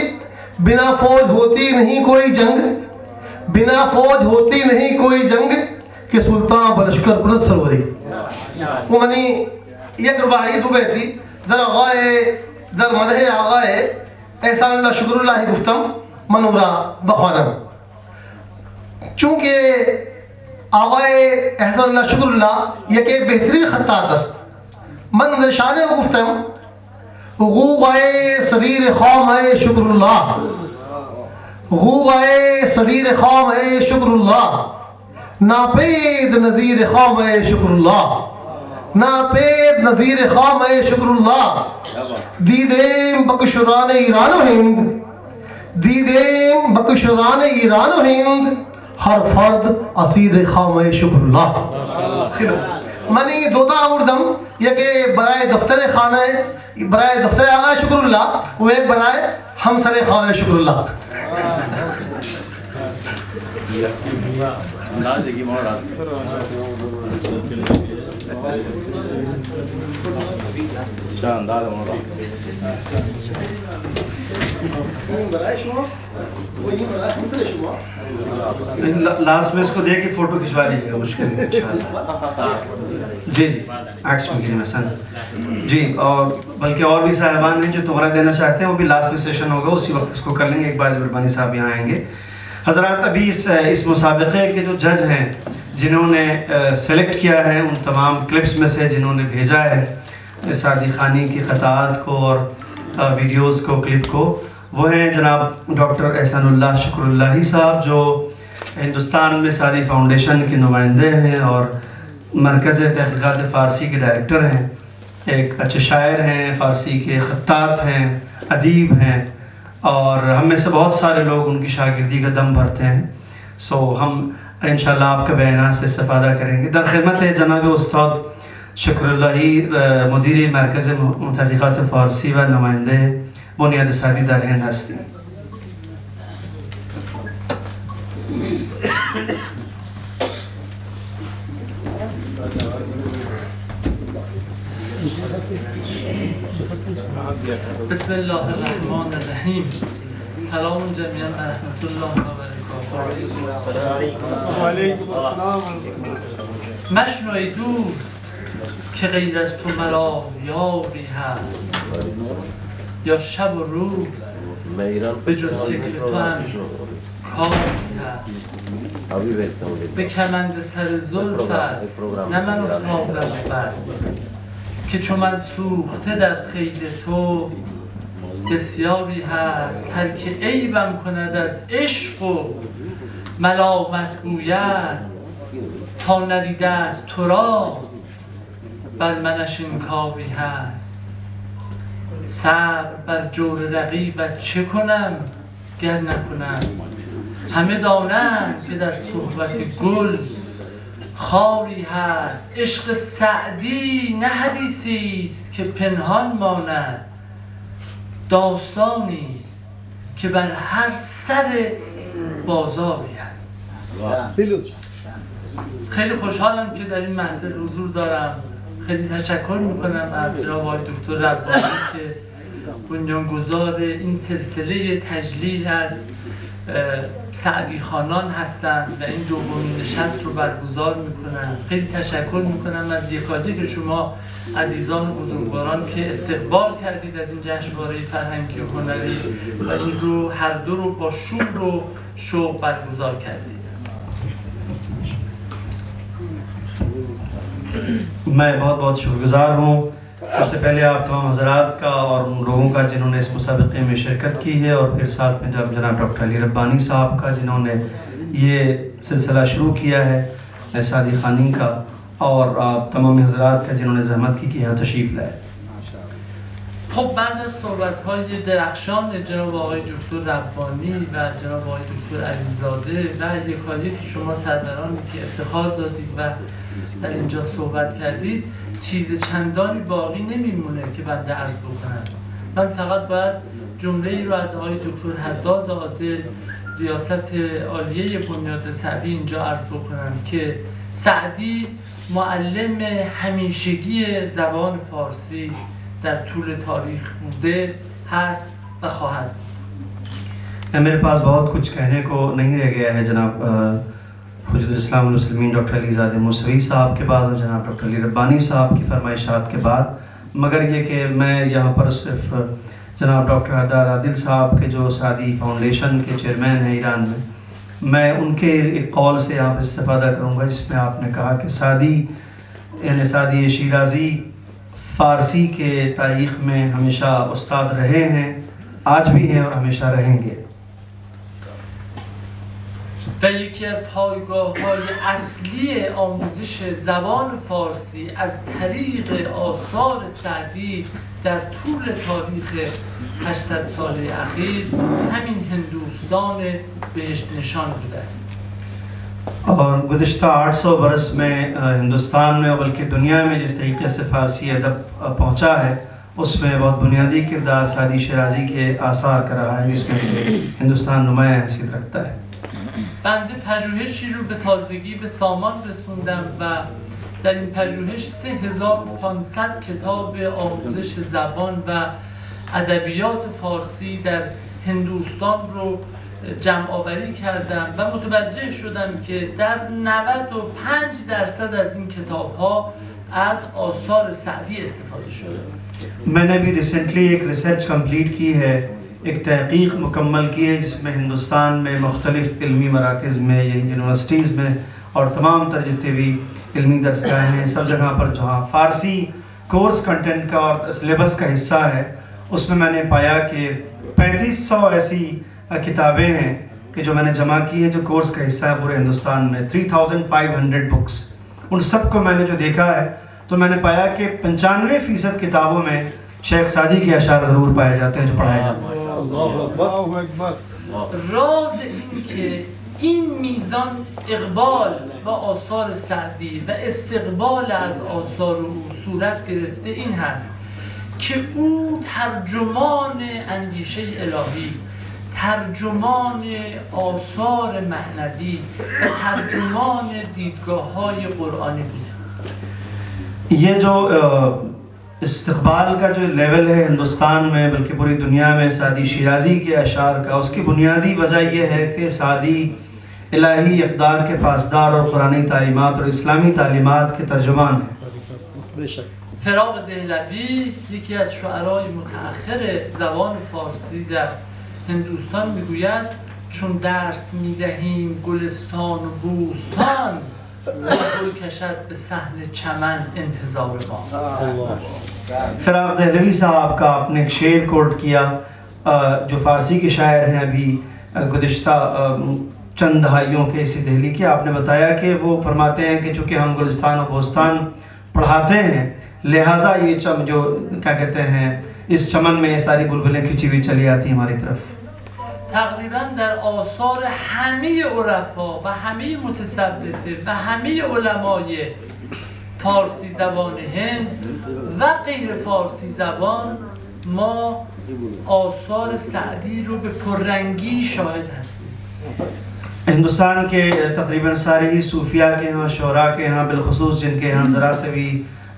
بنا فوج ہوتی نہیں کوئی جنگ، بنا فوج ہوتی نہیں کوئی جنگ کہ سلطان بلشکر کنت سروری. وہ منی یک رباعی دو بیتی در آغائے در مدح آغائے احسان اللہ شکر اللہ گفتم منورا بخوانم. چونکہ آغائے احسان اللہ شکر اللہ یکی بہترین خطات است. من در شانے گفتم غوغائے سریر خام ہے شکر اللہ، غوغائے سریر خام ہے شکر اللہ. ناپید نظیر خام ہے شکر اللہ، ناپید نظیر خام ہے شکر اللہ. دیدیم بکشران ایران و ہند، دیدیم بکشران ایران و ہند. ہر فرد اسیر خام ہے شکر اللہ. منی دوتا اردم یکی برائے دفتر خانہ برائے دفتر آقا شکر اللہ و ایک برائے ہمسر خانہ شکر اللہ. لاسٹ میں اس کو دے کے فوٹو کھنچوا لیجیے گا مشکل ہے جی جی عکس میں گرے مثلا جی. اور بلکہ اور بھی صاحبان ہیں جو تمہارا دینا چاہتے ہیں، وہ بھی لاسٹ میں سیشن ہوگا، اسی وقت اس کو کر لیں گے. ایک بار جبربانی صاحب یہاں آئیں گے. حضرات ابھی اس مسابقے کے جو جج ہیں جنہوں نے سلیکٹ کیا ہے ان تمام کلپس میں سے جنہوں نے بھیجا ہے سعدی خانی کی قطعات کو اور ویڈیوز کو، کلپ کو، وہ ہیں جناب ڈاکٹر احسان اللہ شکر اللہ صاحب، جو ہندوستان میں سعدی فاؤنڈیشن کے نمائندے ہیں اور مرکز تحقیقات فارسی کے ڈائریکٹر ہیں، ایک اچھے شاعر ہیں، فارسی کے خطاط ہیں، ادیب ہیں، اور ہم میں سے بہت سارے لوگ ان کی شاگردی کا دم بھرتے ہیں. سو ہم انشاءاللہ آپ کے بیانات سے استفادہ کریں گے. در خدمت ہے جناب استاد شکر اللہ، مدیر مرکز تحقیقات فارسی و نمائندے بنیاد سعدی در ہند ہستی. بسم الله الرحمن الرحیم. سلام جميعا و رحمت الله و برکاته. مشنو ای دوست که غیر از تو مرا یاری هست، یا شب و روز به جز فکر تو هم کاری هست. به کمند سر زلفت نه من افتادم بس، که چون من سوخته در خیل تو بسیاری هست. هر که عیبم کند از عشق و ملامت گوید، تا ندیده است تو را بر منش انکاری هست. صبر بر جور رقیبت چه کنم گر نکنم، همه دانند که در صحبت گل خاری هست. عشق سعدی نه حدیثی است که پنهان ماند، داستانی است که بر هر سر بازاری هست. خیلی خوشحالم که در این محفل حضور دارم. خیلی تشکر میکنم از جناب آقای دکتر ربانی که بنیانگذار این سلسله تجلیل از سعدی خانان هستند و این دومین نشست رو برگزار میکنن. خیلی تشکر میکنم از یکایک شما عزیزان و بزرگواران که استقبال کردید از این جشنواره فرهنگی و هنری و این رو هر دو رو با شور و شوق برگزار کردید. میں بہت بہت شکر گزار ہوں سب سے پہلے آپ تمام حضرات کا اور ان لوگوں کا جنہوں نے اس مسابقے میں شرکت کی ہے، اور پھر ساتھ میں جناب ڈاکٹر علی ربانی صاحب کا جنہوں نے یہ سلسلہ شروع کیا ہے سعدی خوانی کا، اور آپ تمام حضرات کا جنہوں نے زحمت کی کہ یہاں تشریف لائے. خب بعد از صحبت‌های درخشان جناب آقای دکتر ربانی و جناب آقای دکتر علیزاده و یکایک شما سرورانی که افتخار دادید و در اینجا صحبت کردید، چیز چندانی باقی نمیمونه که بنده عرض بکنم. من فقط باید جمله‌ای رو از آقای دکتر حداد عادل ریاست عالیه بنیاد سعدی اینجا عرض بکنم که سعدی معلم همیشگی زبان فارسی در طول تاریخ بوده، هست و خواهد. میرے پاس بہت کچھ کہنے کو نہیں رہ گیا ہے جناب حجت الاسلام والمسلمین ڈاکٹر علی زادہ موسوی صاحب کے بعد اور جناب ڈاکٹر علی ربانی صاحب کی فرمائشات کے بعد، مگر یہ کہ میں یہاں پر صرف جناب ڈاکٹر حداد عادل صاحب کے جو سعدی فاؤنڈیشن کے چیئرمین ہیں ایران میں ان کے ایک قول سے یہاں پر استفادہ کروں گا، جس میں آپ نے کہا کہ سعدی یعنی سعدی شیرازی فارسی کے تاریخ میں ہمیشہ استاد رہے ہیں، آج بھی ہیں اور ہمیشہ رہیں گے. و یکی از پایگاه‌های اصلی آموزش زبان فارسی از طریق آثار سعدی در طول تاریخ 800 ساله اخیر همین هندوستان بهشت نشان بوده است. اور گزشتہ 800 برس میں ہندوستان میں بلکہ دنیا میں جس طریقے سے فارسی ادب پہنچا ہے، اس میں بہت بنیادی کردار سعدی شیرازی کے آثار کا رہا ہے، جس میں سے ہندوستان نمایاں حیثیت رکھتا ہے. بنده پژوهشی رو به تازگی به سامان رسوندم و در این پژوهش 3500 کتاب آموزش زبان و ادبیات فارسی در هندوستان رو جمع آوری کردم و متوجه شدم که در 95% از این کتاب‌ها از آثار سعدی استفاده شده. میں نے بھی ریسنٹلی ایک ریسرچ کمپلیٹ کی ہے، ایک تحقیق مکمل کی ہے، جس میں ہندوستان میں مختلف علمی مراکز میں، یونیورسٹیز میں اور تمام تر جتنے بھی علمی درسگاہیں ہیں، سب جگہ پر جہاں فارسی کورس کنٹینٹ کا اور سلیبس کا حصہ ہے، اس میں میں نے پایا کہ 3500 ایسی کتابیں ہیں کہ جو میں نے جمع کی ہے، جو کورس کا حصہ ہے پورے ہندوستان میں، 3500 بکس. ان سب کو میں نے جو دیکھا ہے تو میں نے پایا کہ 95% کتابوں میں شیخ سعدی کے اشعار ضرور پائے جاتے ہیں جو پڑھائے جاتے ہیں. راز این که این میزان اقبال و آثار سعدی و استقبال از آثار او صورت گرفته این هست که او ترجمان اندیشه الهی، ترجمان آثار معنوی و ترجمان دیدگاه های قرآنی بوده. یہ جو استقبال کا جو لیول ہے ہندوستان میں بلکہ پوری دنیا میں سعدی شیرازی کے اشعار کا، اس کی بنیادی وجہ یہ ہے کہ سعدی الہی اقدار کے پاسدار اور قرآنی تعلیمات اور اسلامی تعلیمات کے ترجمان ہیں. فراغ دهلوی یکی از شعرای متأخر زبان فارسی در هندوستان میگوید چون درس میدهیم گلستان و بوستان گل کشد به صحن چمن انتظار ما. فراغ دہلوی صاحب کا آپ نے ایک شعر کوٹ کیا جو فارسی کے شاعر ہیں ابھی گزشتہ چند دہائیوں کے اسی دہلی کے. آپ نے بتایا کہ وہ فرماتے ہیں کہ چونکہ ہم گلستان و بوستان پڑھاتے ہیں لہٰذا یہ جو کیا کہتے ہیں اس چمن میں یہ ساری بلبلیں کھچی ہوئی چلی آتی ہیں ہماری طرف. تقریبا در آثار همه عرفا و همه متصوفه و همه علمای فارسی زبان هند و غیر فارسی زبان ما آثار سعدی رو به پررنگی شاهد هستیم. ہندوستان کے تقریباً سارے ہی صوفیاء کے ہاں، شعراء کے ہاں، بالخصوص جن کے ہاں ذرا سے بھی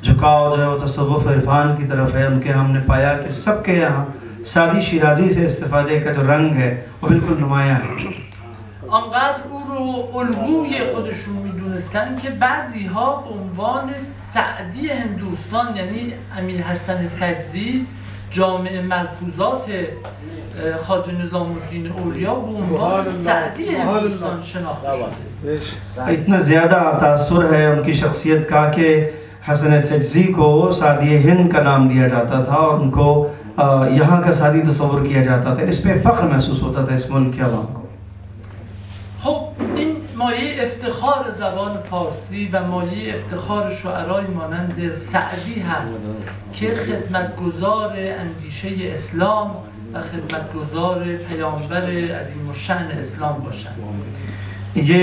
جھکاؤ جو ہے وہ تصوف عرفان کی طرف ہے، ان کے ہم نے پایا کہ سب کے یہاں سعدی شیرازی سے استفادے کا جو رنگ ہے وہ بالکل نمایاں ہے. آنقدر او رو الگوی خودشون میدونستن که بعضی ها به عنوان سعدی هندوستان یعنی امیر حسن سجزی جامع ملفوظات خواجه نظام الدین اولیا به عنوان سعدی هندوستان شناخته شده. اتنا زیادہ تاثر ہے ان کی شخصیت کا کہ حسن سجزی کو سعدی ہند کا نام دیا جاتا تھا اور ان کو یہاں کا سعدی تصور کیا جاتا تھا. اس پہ فخر محسوس ہوتا تھا اس ملک کے عوام کو. خب این مایه افتخار زبان فارسی و مایه افتخار شعرای مانند سعدی هست که خدمتگزار اندیشه اسلام و خدمتگزار پیامبر عظیم الشأن اسلام باشند. یہ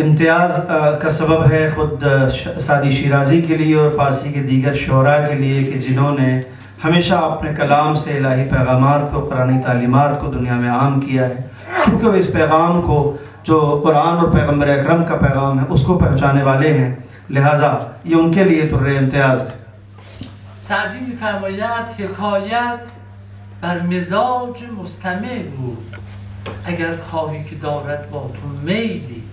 امتیاز کا سبب ہے خود سعدی شیرازی کے لیے اور فارسی کے دیگر شعراء کے لیے کہ جنہوں نے ہمیشہ اپنے کلام سے الہی پیغامات کو، قرآنی تعلیمات کو دنیا میں عام کیا ہے. چونکہ وہ اس پیغام کو جو قرآن اور پیغمبر اکرم کا پیغام ہے اس کو پہنچانے والے ہیں، لہٰذا یہ ان کے لیے طر امتیاز ہے. سعدی می‌فرماید حکایت بر مزاج مستمع گو اگر خواهی که دارد با تو میلی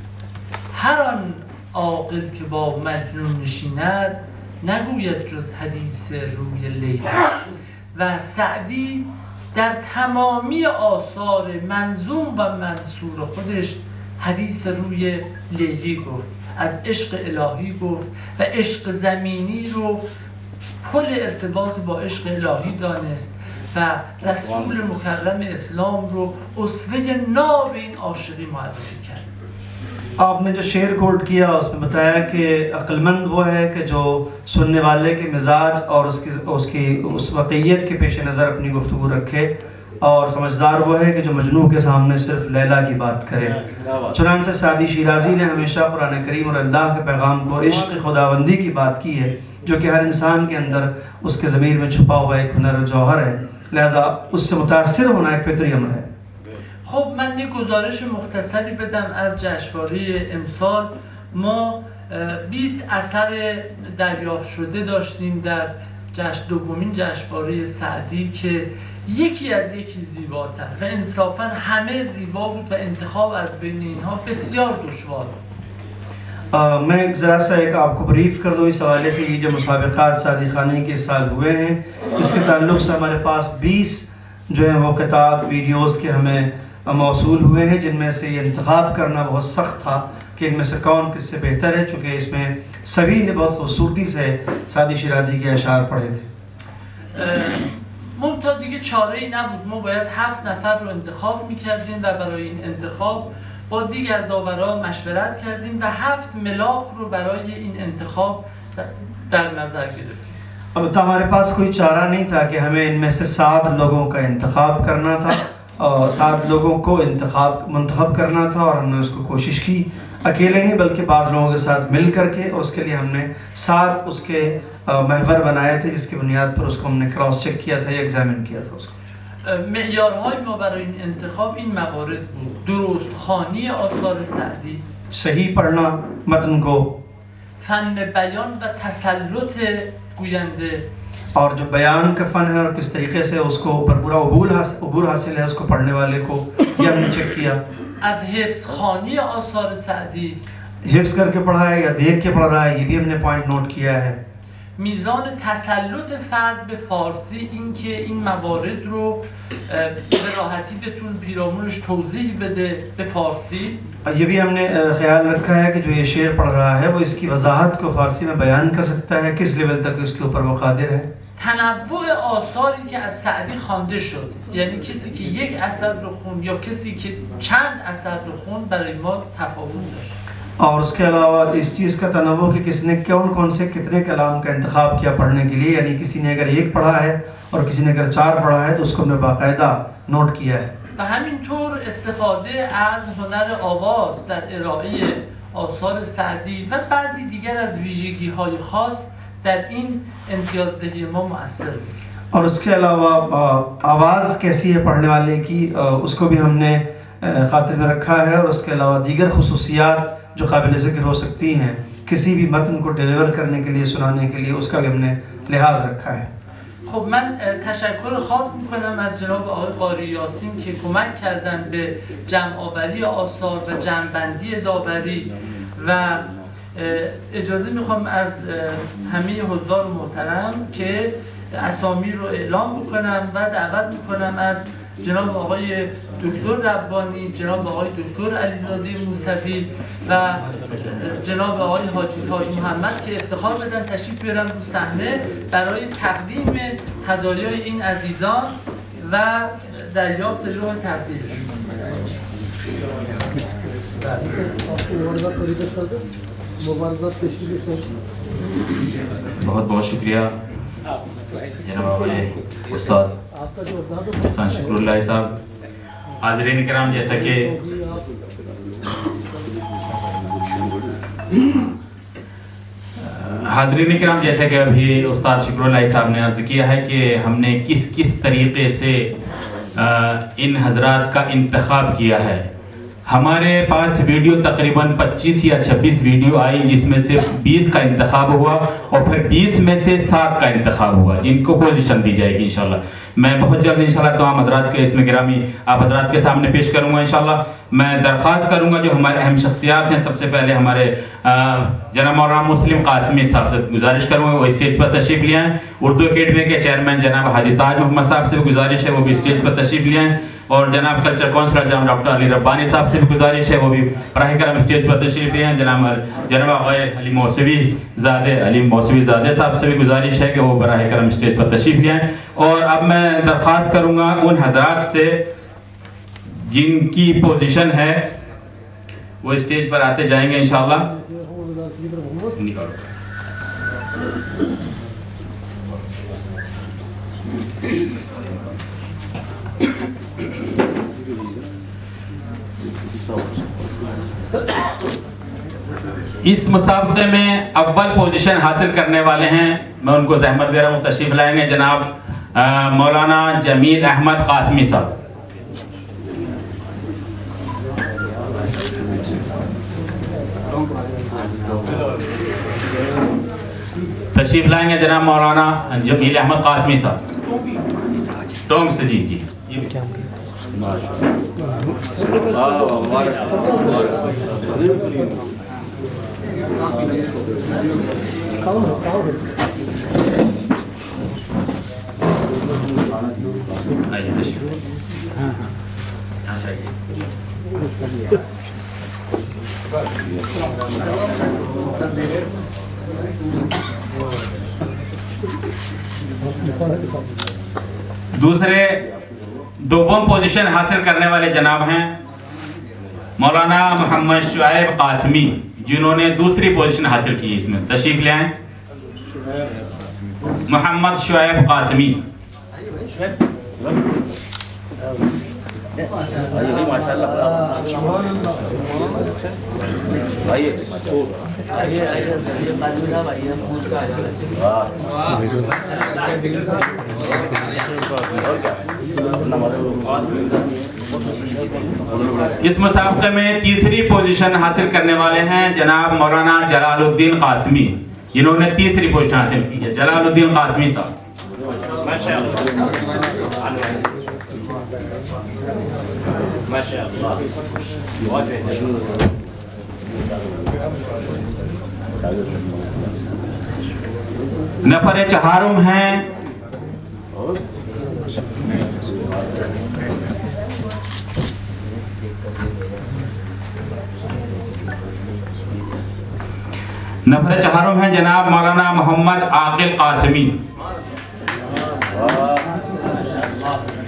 هر آن عاقل که با مجنون نشیند نگوید جز حدیث روی لیلی. و سعدی در تمامی آثار منظوم و منصور خودش حدیث روی لیلی گفت، از عشق الهی گفت و عشق زمینی رو پل ارتباط با عشق الهی دانست و رسول مکرم اسلام رو اسوه ناب این عاشقی معرفی کرد. آپ نے جو شعر کوٹ کیا اس میں بتایا کہ عقلمند وہ ہے کہ جو سننے والے کے مزاج اور اس واقعیت کے پیش نظر اپنی گفتگو رکھے، اور سمجھدار وہ ہے کہ جو مجنوں کے سامنے صرف لیلا کی بات کرے. چنانچہ سعدی شیرازی نے ہمیشہ قرآن کریم اور اللہ کے پیغام کو عشق خداوندی کی بات کی ہے، جو کہ ہر انسان کے اندر اس کے ضمیر میں چھپا ہوا ایک ہنر جوہر ہے، لہذا اس سے متاثر ہونا ایک فطری امر ہے. خب من یک گزارش مختصری بدم از جشنواره امسال. ما 20 اثر دریافت شده داشتیم در دومین جشنواره سعدی که یکی از یکی زیباتر و انصافا همه زیبا بود و انتخاب از بین اینها بسیار دشوار بود. میں ذرا سا ایک آپ کو بریف کر دوں اس حوالے سے. یہ جو مسابقات سعدی خانی کے سال ہوئے ہیں اس کے تعلق سے ہمارے پاس 20 جو ہیں وہ قطعات ویڈیوز کے ہمیں موصول ہوئے ہیں، جن میں سے یہ انتخاب کرنا بہت سخت تھا کہ ان میں سے کون کس سے بہتر ہے، چونکہ اس میں سبھی نے بہت خوبصورتی سے سعدی شیرازی کے اشعار پڑھے تھے. منتها چاره‌ای نبود، ما باید 7 نفر رو انتخاب می‌کردیم و برای این انتخاب با دیگر داوران مشورت کردیم و 7 ملاک رو برای این انتخاب در نظر گرفتیم. اب تو ہمارے پاس کوئی چارہ نہیں تھا کہ ہمیں ان میں سے 7 لوگوں کا انتخاب کرنا تھا اور 7 لوگوں کو منتخب کرنا تھا، اور ہم نے اس کو کوشش کی اکیلے نہیں بلکہ بعض لوگوں کے ساتھ مل کر کے، اور اس کے لیے ہم نے 7 اس کے محور بنائے تھے جس کی بنیاد پر اس کو ہم نے کراس چیک کیا تھا یا ایگزامن کیا تھا اس کو. معیارهای ما برای این انتخاب این موارد بود: درست خوانی آثار سعدی، صحیح پڑھنا متن کو، فن بیان و تسلط گوینده، اور جو بیان کا فن ہے اور کس طریقے سے اس کو پر پورا عبور حاصل ہے اس کو پڑھنے والے کو، یہ ہم نے چیک کیا. از حفظ خوانی آثار سعدی، حفظ کر کے پڑھا ہے یا دیکھ کے پڑھ رہا ہے، یہ بھی ہم نے پوائنٹ نوٹ کیا ہے. میزان تسلط فرد به فارسی، این که این موارد رو به راحتی بتون پیرامونش توضیح بده به فارسی. یہ بھی ہم نے خیال رکھا ہے کہ جو یہ شعر پڑھ رہا ہے وہ اس کی وضاحت کو فارسی میں بیان کر سکتا ہے، کس لیول تک اس کے اوپر وہ قادر ہے. تنوع آثاری که از سعدی خوانده شد، یعنی کسی که یک اثر رو خون یا کسی که چند اثر رو خون برای ما تفاوت داشت. اور اس کے علاوہ اس چیز کا تنوع کہ کس نے کون سے کتنے کلام کا انتخاب کیا پڑھنے کے لیے، یعنی کسی نے اگر 1 پڑھا ہے اور کسی نے اگر 4 پڑھا ہے تو اس کو ہم نے باقاعدہ نوٹ کیا ہے. و همینطور استفاده از هنر آواز در ارائه آثار سعدی و بعضی دیگر از ویژگی‌های خاص در این امتیازدهی ما مؤثر بود. اور اس کے علاوہ آواز کیسی ہے پڑھنے والے کی، اس کو بھی ہم نے خاطر میں رکھا ہے، اور اس کے علاوہ دیگر خصوصیات جو قابل ذکر ہو سکتی ہیں کسی بھی متن کو ڈیلیور کرنے کے لیے، سنانے کے لیے، اس کا بھی ہم نے لحاظ رکھا ہے. خب من تشکر خاص میکنم از جناب آقای قاری یاسین که کمک کردن به جمع آوری آثار و جمع بندی داوری، و اجازه میخوام از همه حضار محترم که اسامی رو اعلام بکنم و دعوت میکنم از جناب آقای دکتر ربانی، جناب آقای دکتر علیزاده موسوی و جناب آقای حاجی تاج محمد که افتخار بدن تشریف بیارن رو صحنه برای تقدیم هدایای این عزیزان و دریافت روح تقدیرشون. بہت بہت شکریہ جناب استاد احسان شکر اللہ صاحب. حاضرین کرام، جیسا کہ ابھی استاد شکر اللہ صاحب نے عرض کیا ہے کہ ہم نے کس طریقے سے ان حضرات کا انتخاب کیا ہے. ہمارے پاس ویڈیو تقریباً 25 یا 26 ویڈیو آئی، جس میں سے 20 کا انتخاب ہوا اور پھر 20 میں سے 7 کا انتخاب ہوا جن کو پوزیشن دی جائے گی انشاءاللہ. میں بہت جلد انشاءاللہ تمام حضرات کے اسم گرامی آپ حضرات کے سامنے پیش کروں گا انشاءاللہ. میں درخواست کروں گا جو ہمارے اہم شخصیات ہیں، سب سے پہلے ہمارے جناب مولانا مسلم قاسمی صاحب سے گزارش کروں گا وہ اسٹیج پر تشریف لے آئیں. اردو اکیڈمی کے چیئرمین جناب حاجی تاج محمد صاحب سے بھی گزارش ہے وہ بھی اسٹیج پر تشریف لے آئیں. اور جناب کلچر کونسلر جناب ڈاکٹر علی ربانی صاحب سے بھی گزارش ہے وہ بھی براہ کرم اسٹیج پر تشریف لے آئیں. جناب آقای علی موسوی زادے صاحب سے بھی گزارش ہے کہ وہ براہ کرم اسٹیج پر تشریف لے آئیں. اور اب میں درخواست کروں گا ان حضرات سے جن کی پوزیشن ہے وہ اسٹیج پر آتے جائیں گے انشاءاللہ. اس مسابقے میں اول پوزیشن حاصل کرنے والے ہیں، میں ان کو زحمت دے رہا ہوں تشریف لائیں گے جناب مولانا جمیل احمد قاسمی صاحب. تشریف لائیں گے جناب مولانا جمیل احمد قاسمی صاحب ٹونگ سے. جی دوسرے دوم پوزیشن حاصل کرنے والے جناب ہیں مولانا محمد شعیب قاسمی، جنہوں نے دوسری پوزیشن حاصل کی اس میں. تشریف لے آئیں. محمد شعیب قاسمی. اس مسابقے میں تیسری پوزیشن حاصل کرنے والے ہیں جناب مولانا جلال الدین قاسمی، جنہوں نے تیسری پوزیشن حاصل کی ہے. جلال الدین قاسمی صاحب. نفر چہارم ہیں جناب مولانا محمد عاقل قاسمی.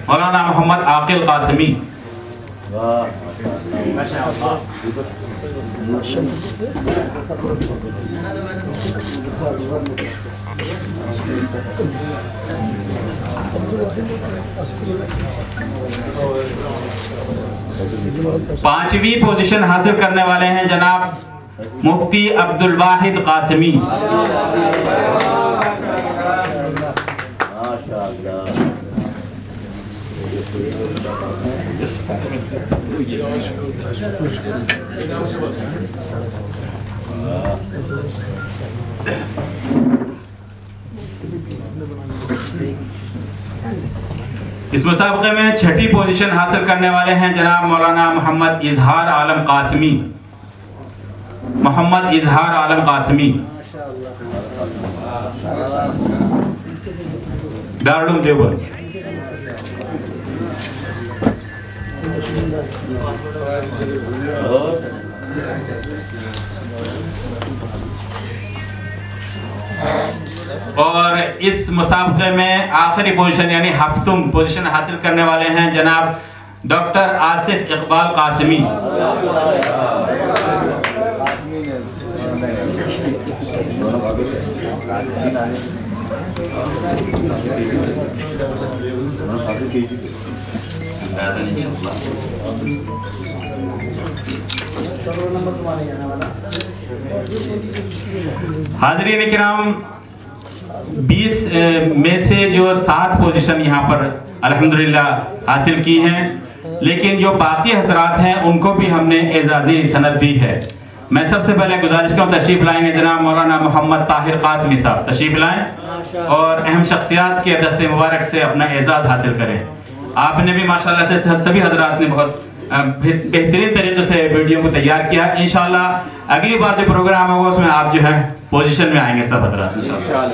مولانا محمد عاقل قاسمی. پانچویں پوزیشن حاصل کرنے والے ہیں جناب مفتی عبد الواحد قاسمی. اس مسابقے میں چھٹی پوزیشن حاصل کرنے والے ہیں جناب مولانا محمد اظہار عالم قاسمی. محمد اظہار عالم قاسمی، دارالعلوم دیوبند. اور اس مسابقے میں آخری پوزیشن یعنی ہفتم پوزیشن حاصل کرنے والے ہیں جناب ڈاکٹر آصف اقبال قاسمی. حاضرین کرام، 20 میں سے جو 7 پوزیشن یہاں پر الحمدللہ حاصل کی ہیں، لیکن جو باقی حضرات ہیں ان کو بھی ہم نے اعزازی سند دی ہے. میں سب سے پہلے گزارش کروں تشریف لائیں گے جناب مولانا محمد طاہر قاسمی صاحب. تشریف لائیں اور اہم شخصیات کے دست مبارک سے اپنا اعزاز حاصل کریں. آپ نے بھی ماشاءاللہ سے سبھی حضرات نے بہت بہترین طریقے سے ویڈیو کو تیار کیا. انشاءاللہ اگلی بار جو پروگرام ہوگا اس میں آپ جو ہے پوزیشن میں آئیں گے سب حضرات انشاءاللہ.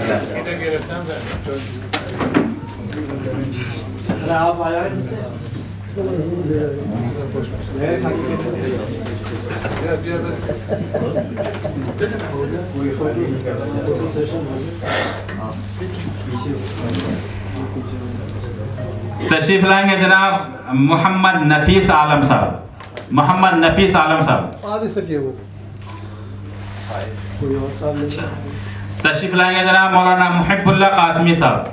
تشریف لائیں گے جناب محمد نفیس عالم صاحب. محمد نفیس عالم صاحب تشریف لائیں گے جناب مولانا محب اللہ قاسمی صاحب.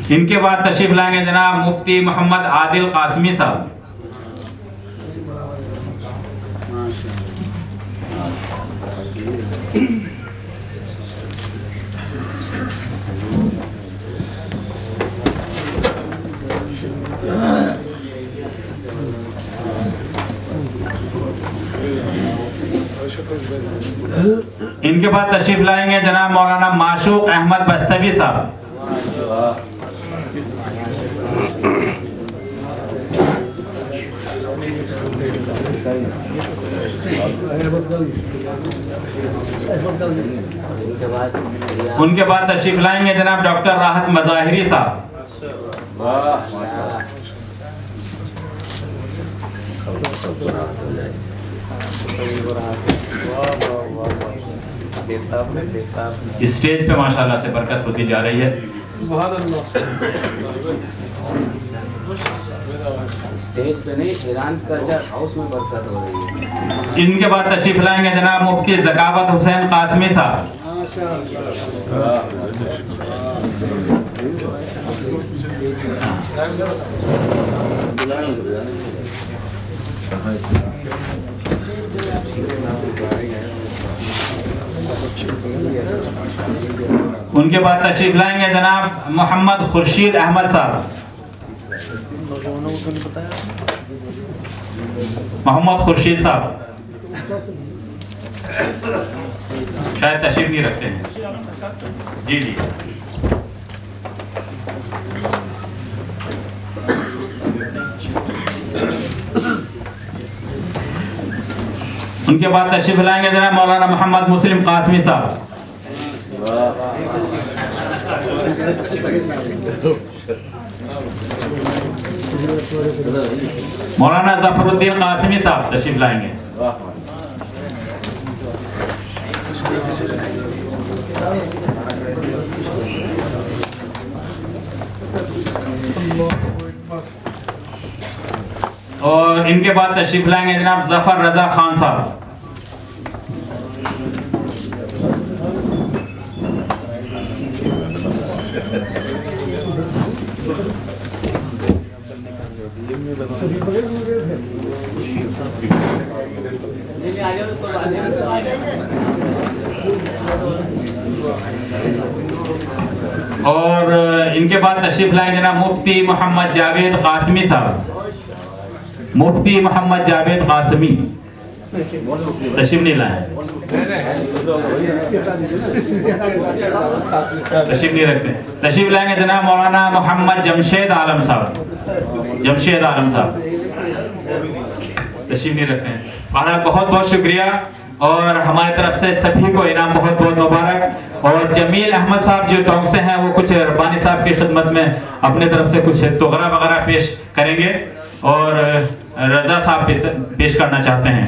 ان کے بعد تشریف لائیں گے جناب مفتی محمد عادل قاسمی صاحب. ان کے بعد تشریف لائیں گے جناب مولانا معشوق احمد بستوی صاحب. ان کے بعد تشریف لائیں گے جناب ڈاکٹر راحت مظاہری صاحب. اسٹیج پہ ماشاءاللہ سے برکت ہوتی جا رہی ہے. اسٹیج پہ نہیں، ایران کلچر ہاؤس میں برکت ہو رہی ہے. ان کے بعد تشریف لائیں گے جناب مفتی ذکاوت حسین قاسمی صاحب. ان کے بعد تشریف لائیں گے جناب محمد خورشید احمد صاحب. محمد خورشید صاحب شاید تشریف نہیں رکھتے ہیں. جی جی. ان کے بعد تشریف لائیں گے جناب مولانا محمد مسلم قاسمی صاحب. مولانا ظفر الدین قاسمی صاحب تشریف لائیں گے. اور ان کے بعد تشریف لائیں گے جناب ظفر رضا خان صاحب. اور ان کے بعد تشریف لائیں جناب مفتی محمد جاوید قاسمی صاحب. مفتی محمد جاوید قاسمی تشریف نہیں لائیں. تشریف نہیں رکھتے. تشریف لائیں گے جناب مولانا محمد جمشید عالم صاحب. جمشید عالم صاحب تشریف نہیں رکھتے ہیں. بہرحال بہت بہت شکریہ اور ہماری طرف سے سبھی کو انعام بہت بہت مبارک. اور جمیل احمد صاحب جو ٹونک سے ہیں وہ کچھ ربانی صاحب کی خدمت میں اپنے طرف سے کچھ تغرہ وغیرہ پیش کریں گے اور رضا صاحب پیش کرنا چاہتے ہیں.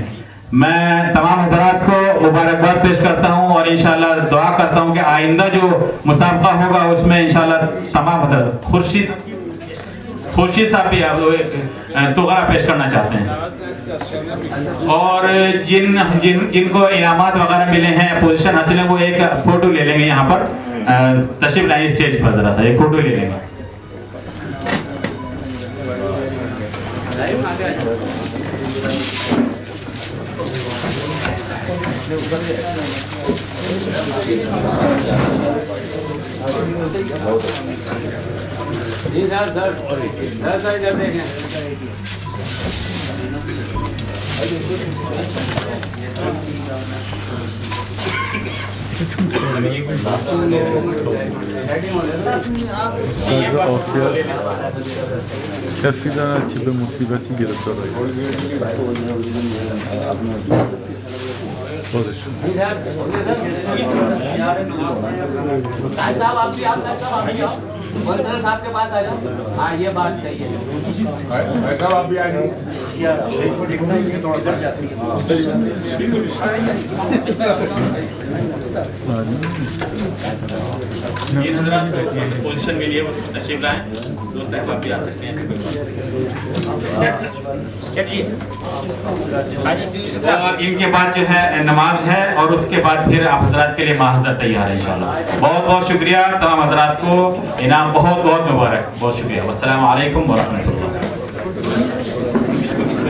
میں تمام حضرات کو مبارکباد پیش کرتا ہوں اور انشاءاللہ دعا کرتا ہوں کہ آئندہ جو مسابقہ ہوگا اس میں انشاءاللہ تمام حضرات خورشید صاحب بھی تغرہ پیش کرنا چاہتے ہیں. اور جن کو انعامات وغیرہ ملے ہیں پوزیشن حاصل ہیں وہ ایک فوٹو لے لیں گے. یہاں پر تشریف لائیں اسٹیج پر ذرا سا ایک فوٹو لے لیں گے. جی سر ادھر دیکھیں. کسی دارد که به مصیبتی گرفتار صاحب آپ بھی کونسلر صاحب کے پاس آ جاؤ. ہاں یہ بات صحیح ہے. صاحب آپ بھی آ جاؤ. یہ حضرات پوزیشن کے لیے تشریف لائیں. دوست احباب بھی آ سکتے ہیں. اور ان کے بعد جو ہے نماز ہے اور اس کے بعد پھر آپ حضرات کے لیے محاضرہ تیار ہے انشاءاللہ. بہت بہت شکریہ تمام حضرات کو. انعام بہت بہت مبارک. بہت شکریہ. والسلام علیکم ورحمۃ اللہ.